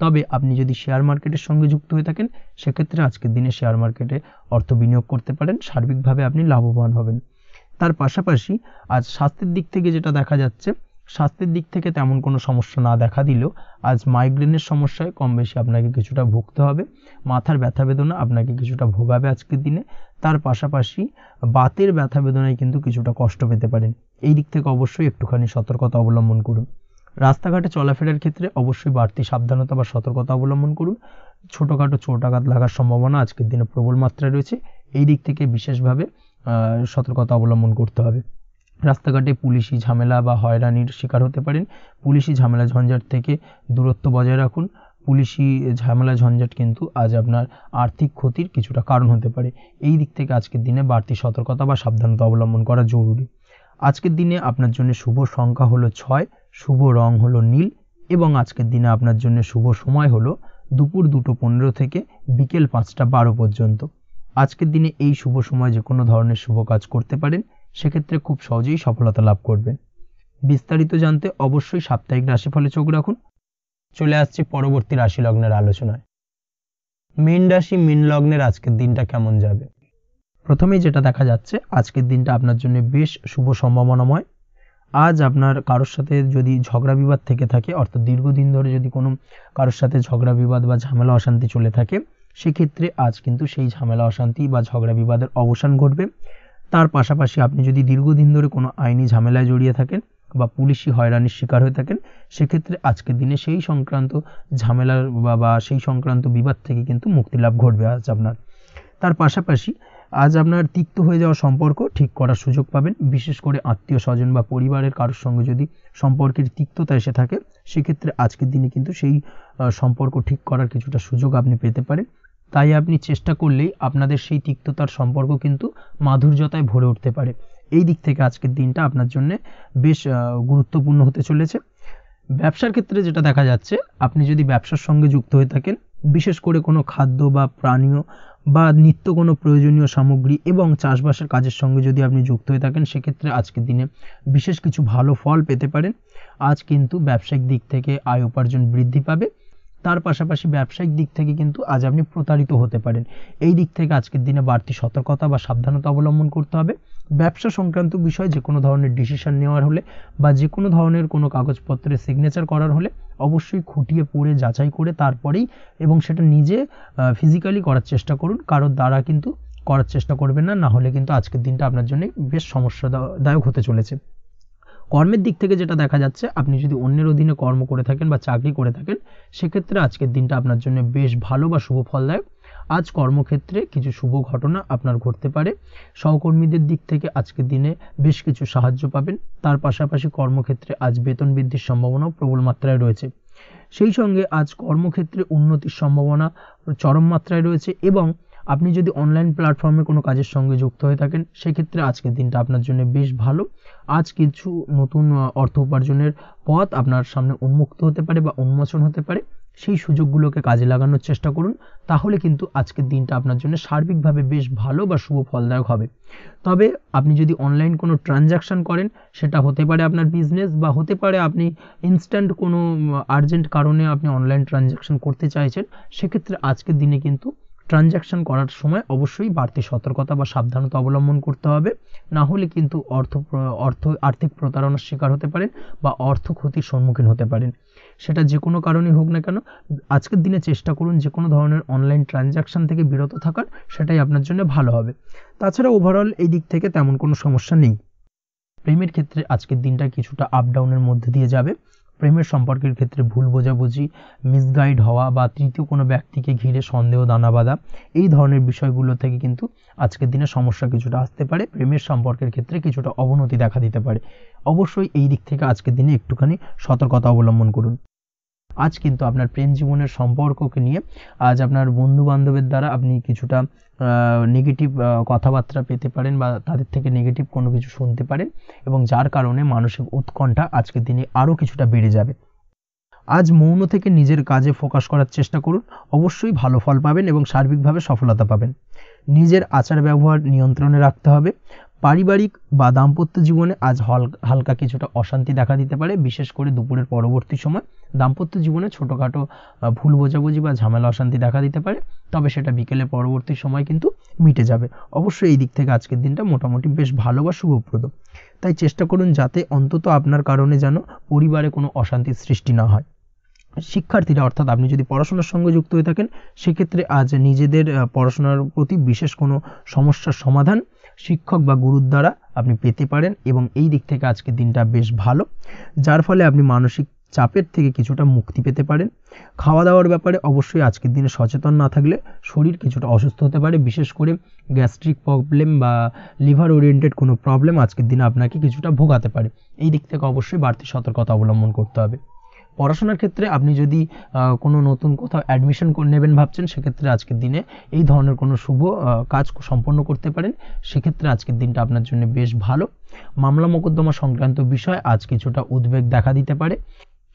তবে আপনি যদি শেয়ার মার্কেটের সঙ্গে যুক্ত হয়ে থাকেন সেক্ষেত্রে আজকের দিনে শেয়ার মার্কেটে অর্থ বিনিয়োগ করতে পারেন, সার্বিকভাবে আপনি লাভবান হবেন। তার পাশাপাশি আজ স্বাস্থ্যের দিক থেকে যেটা দেখা যাচ্ছে, স্বাস্থ্যের দিক থেকে তেমন কোনো সমস্যা না দেখা দিলেও আজ মাইগ্রেনের সমস্যায় কম বেশি আপনাকে কিছুটা ভুগতে হবে, মাথার ব্যথা বেদনা আপনাকে কিছুটা ভোগাবে আজকের দিনে। তার পাশাপাশি বাতের ব্যথা বেদনায় কিন্তু কিছুটা কষ্ট পেতে পারেন, এই দিক থেকে অবশ্যই একটুখানি সতর্কতা অবলম্বন করুন। রাস্তাঘাটে চলাফেরার ক্ষেত্রে অবশ্যই বাড়তি সাবধানতা বা সতর্কতা অবলম্বন করুন। ছোটোখাটো চোট আঘাত লাগার সম্ভাবনা আজকের দিনে প্রবল মাত্রায় রয়েছে, এই দিক থেকে বিশেষভাবে সতর্কতা অবলম্বন করতে হবে। রাস্তাঘাটে পুলিশি ঝামেলা বা হয়রানির শিকার হতে পারেন, পুলিশি ঝামেলা ঝঞ্ঝাট থেকে দূরত্ব বজায় রাখুন। পুলিশি ঝামেলা ঝঞ্ঝাট কিন্তু আজ আপনার আর্থিক ক্ষতির কিছুটা কারণ হতে পারে, এই দিক থেকে আজকের দিনে বাড়তি সতর্কতা বা সাবধানতা অবলম্বন করা জরুরি। আজকের দিনে আপনার জন্য শুভ সংখ্যা হলো 6, শুভ রং হলো নীল এবং আজকের দিনে আপনার জন্য শুভ সময় হলো দুপুর 2:15 থেকে বিকেল 5:12 পর্যন্ত। আজকের দিনে এই শুভ সময় যে কোনো ধরনের শুভ কাজ করতে পারেন, সেক্ষেত্রে খুব সহজেই সফলতা লাভ করবেন। বিস্তারিত জানতে অবশ্যই সাপ্তাহিক রাশিফলে চোখ রাখুন। চলে আসছি পরবর্তী রাশি লগ্নের আলোচনায়। মীন রাশি, মীন লগ্নের আজকের দিনটা কেমন যাবে? প্রথমেই যেটা দেখা যাচ্ছে, আজকের দিনটা আপনার জন্য বেশ শুভ সম্ভাবনাময়। আজ আপনার কারোর সাথে যদি ঝগড়া বিবাদ থেকে থাকে, অর্থাৎ দীর্ঘদিন ধরে যদি কোনো কারোর সাথে ঝগড়া বিবাদ বা ঝামেলা অশান্তি চলে থাকে, সেক্ষেত্রে আজ কিন্তু সেই ঝামেলা অশান্তি বা ঝগড়া বিবাদের অবসান ঘটবে। তার পাশাপাশি আপনি যদি দীর্ঘদিন ধরে কোনো আইনি ঝামেলায় জড়িয়ে থাকেন বা পুলিশি হয়রানির শিকার হয়ে থাকেন, সেক্ষেত্রে আজকের দিনে সেই সংক্রান্ত ঝামেলার বা সেই সংক্রান্ত বিবাদ থেকে কিন্তু মুক্তি লাভ ঘটবে আজ আপনার। তার পাশাপাশি আজ আপনার তিক্ত হয়ে যাওয়া সম্পর্ক ঠিক করার সুযোগ পাবেন, বিশেষ করে আত্মীয় স্বজন বা পরিবারের কারোর সঙ্গে যদি সম্পর্কের তিক্ততা এসে থাকে, সেক্ষেত্রে আজকের দিনে কিন্তু সেই সম্পর্ক ঠিক করার কিছুটা সুযোগ আপনি পেতে পারেন। তাই আপনি চেষ্টা করলেই আপনাদের সেই তিক্ততার সম্পর্ক কিন্তু মাধুর্যতায় ভরে উঠতে পারে, এই দিক থেকে আজকের দিনটা আপনার জন্য বেশ গুরুত্বপূর্ণ হতে চলেছে। ব্যবসার ক্ষেত্রে যেটা দেখা যাচ্ছে, আপনি যদি ব্যবসার সঙ্গে যুক্ত হয়ে থাকেন, বিশেষ করে কোনো খাদ্য বা পানীয় বা নিত্য কোনো প্রয়োজনীয় সামগ্রী এবং চাষবাসের কাজের সঙ্গে যদি আপনি যুক্ত হয়ে থাকেন, সেক্ষেত্রে আজকের দিনে বিশেষ কিছু ভালো ফল পেতে পারেন। আজ কিন্তু ব্যবসায়িক দিক থেকে আয় উপার্জন বৃদ্ধি পাবে। তার পাশাপাশি ব্যবসায়িক দিক থেকে কিন্তু আজ আপনি প্রতারিত হতে পারেন, এই দিক থেকে আজকের দিনে বাড়তি সতর্কতা বা সাবধানতা অবলম্বন করতে হবে। ব্যবসা সংক্রান্ত বিষয়ে যে কোনো ধরনের ডিসিশন নেওয়ার হলে বা যে কোনো ধরনের কোনো কাগজপত্রে সিগনেচার করার হলে অবশ্যই খুঁটিয়ে পড়ে যাচাই করে তারপরেই, এবং সেটা নিজে ফিজিক্যালি করার চেষ্টা করুন, কারোর দ্বারা কিন্তু করার চেষ্টা করবেন না, না হলে কিন্তু আজকের দিনটা আপনার জন্য বেশ সমস্যাদায়ক হতে চলেছে। কর্মের দিক থেকে যেটা দেখা যাচ্ছে, আপনি যদি অন্যের অধীনে কর্ম করে থাকেন বা চাকরি করে থাকেন, সেক্ষেত্রে আজকের দিনটা আপনার জন্য বেশ ভালো বা শুভ ফলদায়ক। আজ কর্মক্ষেত্রে কিছু শুভ ঘটনা আপনার ঘটতে পারে, সহকর্মীদের দিক থেকে আজকের দিনে বেশ কিছু সাহায্য পাবেন। তার পাশাপাশি কর্মক্ষেত্রে আজ বেতন বৃদ্ধির সম্ভাবনাও প্রবল মাত্রায় রয়েছে। সেই সঙ্গে আজ কর্মক্ষেত্রে উন্নতির সম্ভাবনা চরম মাত্রায় রয়েছে, এবং আপনি যদি অনলাইন প্ল্যাটফর্মে কোনো কাজের সঙ্গে যুক্ত হয়ে থাকেন, সেক্ষেত্রে আজকের দিনটা আপনার জন্য বেশ ভালো। আজ কিছু নতুন অর্থ উপার্জনের পথ আপনার সামনে উন্মুক্ত হতে পারে বা উন্মোচন হতে পারে, সেই সুযোগগুলোকে কাজে লাগানোর চেষ্টা করুন, তাহলে কিন্তু আজকের দিনটা আপনার জন্য সার্বিকভাবে বেশ ভালো বা শুভ ফলদায়ক হবে। তবে আপনি যদি অনলাইন কোনো ট্রানজ্যাকশন করেন, সেটা হতে পারে আপনার বিজনেস বা হতে পারে আপনি ইনস্ট্যান্ট কোনো আর্জেন্ট কারণে আপনি অনলাইন ট্রানজ্যাকশন করতে চাইছেন, সেক্ষেত্রে আজকের দিনে কিন্তু ট্রানজ্যাকশন করার সময় অবশ্যই বাড়তি সতর্কতা বা সাবধানতা অবলম্বন করতে হবে, না হলে কিন্তু আর্থিক প্রতারণার শিকার হতে পারেন বা অর্থ ক্ষতির সম্মুখীন হতে পারেন। সেটা যে কোনো কারণেই হোক না কেন, আজকের দিনে চেষ্টা করুন যে কোনো ধরনের অনলাইন ট্রানজ্যাকশন থেকে বিরত থাকার, সেটাই আপনার জন্য ভালো হবে। তাছাড়া ওভারঅল এই দিক থেকে তেমন কোনো সমস্যা নেই। প্রেমের ক্ষেত্রে আজকের দিনটা কিছুটা আপ ডাউনের মধ্যে দিয়ে যাবে। প্রেমের সম্পর্কের ক্ষেত্রে ভুল বোঝাবুঝি, মিসগাইড হওয়া বা তৃতীয় কোনো ব্যক্তিকে ঘিরে সন্দেহ দানা বাঁধা, এই ধরনের বিষয়গুলো থেকে কিন্তু আজকের দিনে সমস্যা কিছুটা আসতে পারে। প্রেমের সম্পর্কের ক্ষেত্রে কিছুটা অবনতি দেখা দিতে পারে, অবশ্যই এই দিক থেকে আজকের দিনে একটুখানি সতর্কতা অবলম্বন করুন। আজ কিন্তু আপনার প্রেম জীবনের সম্পর্ককে নিয়ে আজ আপনার বন্ধু বান্ধবের দ্বারা আপনি কিছুটা নেগেটিভ কথাবার্তা পেতে পারেন বা তাদের থেকে নেগেটিভ কোনো কিছু শুনতে পারেন, এবং যার কারণে মানসিক উৎকণ্ঠা আজকের দিনে আরও কিছুটা বেড়ে যাবে। আজ মৌন থেকে নিজের কাজে ফোকাস করার চেষ্টা করুন, অবশ্যই ভালো ফল পাবেন এবং সার্বিকভাবে সফলতা পাবেন। নিজের আচার ব্যবহার নিয়ন্ত্রণে রাখতে হবে। পারিবারিক বা দাম্পত্য জীবনে আজ হালকা কিছুটা অশান্তি দেখা দিতে পারে, বিশেষ করে দুপুরের পরবর্তী সময় দাম্পত্য জীবনে ছোটোখাটো ভুল বোঝাবুঝি বা ঝামেলা অশান্তি দেখা দিতে পারে, তবে সেটা বিকেলের পরবর্তী সময় কিন্তু মিটে যাবে। অবশ্যই এই দিক থেকে আজকের দিনটা মোটামুটি বেশ ভালো বা শুভপ্রদ। তাই চেষ্টা করুন যাতে অন্তত আপনার কারণে যেন পরিবারে কোনো অশান্তির সৃষ্টি না হয়। শিক্ষার্থীরা অর্থাৎ আপনি যদি পড়াশোনার সঙ্গে যুক্ত হয়ে থাকেন, সেক্ষেত্রে আজ নিজেদের পড়াশোনার প্রতি বিশেষ কোনো সমস্যার সমাধান শিক্ষক বা গুরুর দ্বারা আপনি পেতে পারেন, এবং এই দিক থেকে আজকের দিনটা বেশ ভালো, যার ফলে আপনি মানসিক চাপের থেকে কিছুটা মুক্তি পেতে পারেন। খাওয়া দাওয়ার ব্যাপারে অবশ্যই আজকের দিনে সচেতন না থাকলে শরীর কিছুটা অসুস্থ হতে পারে, বিশেষ করে গ্যাস্ট্রিক প্রবলেম বা লিভার ওরিয়েন্টেড কোনো প্রবলেম আজকের দিনে আপনাকে কিছুটা ভোগাতে পারে। এই দিক থেকে অবশ্যই বাড়তি সতর্কতা অবলম্বন করতে হবে। পড়াশোনার ক্ষেত্রে আপনি যদি কোনো নতুন কোথাও অ্যাডমিশন নেবেন ভাবছেন, সেক্ষেত্রে আজকের দিনে এই ধরনের কোনো শুভ কাজ সম্পন্ন করতে পারেন, সেক্ষেত্রে আজকের দিনটা আপনার জন্য বেশ ভালো। মামলা মোকদ্দমা সংক্রান্ত বিষয় আজ কিছুটা উদ্বেগ দেখা দিতে পারে,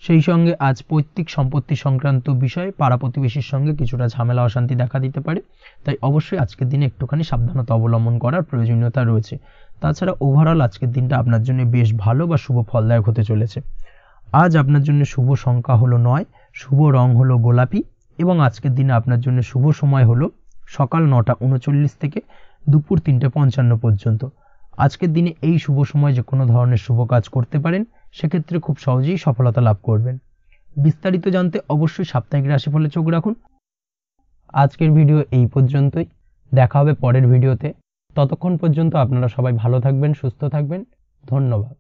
সেই সঙ্গে আজ পৈতৃক সম্পত্তি সংক্রান্ত বিষয়ে পাড়া প্রতিবেশীর সঙ্গে কিছুটা ঝামেলা অশান্তি দেখা দিতে পারে, তাই অবশ্যই আজকের দিনে একটুখানি সাবধানতা অবলম্বন করার প্রয়োজনীয়তা রয়েছে। তাছাড়া ওভারঅল আজকের দিনটা আপনার জন্য বেশ ভালো বা শুভ ফলদায়ক হতে চলেছে। আজ আপনার জন্য শুভ সংখ্যা হলো 9, শুভ রং হলো গোলাপি, এবং আজকের দিনে আপনার জন্য শুভ সময় হলো সকাল 9:39 থেকে দুপুর 3:55 পর্যন্ত। আজকের দিনে এই শুভ সময় যে কোনো ধরনের শুভ কাজ করতে পারেন, সেক্ষেত্রে খুব সহজেই সফলতা লাভ করবেন। বিস্তারিত জানতে অবশ্যই সাপ্তাহিক রাশিফলে চোখ রাখুন। আজকের ভিডিও এই পর্যন্তই, দেখা হবে পরের ভিডিওতে। ততক্ষণ পর্যন্ত আপনারা সবাই ভালো থাকবেন, সুস্থ থাকবেন। ধন্যবাদ।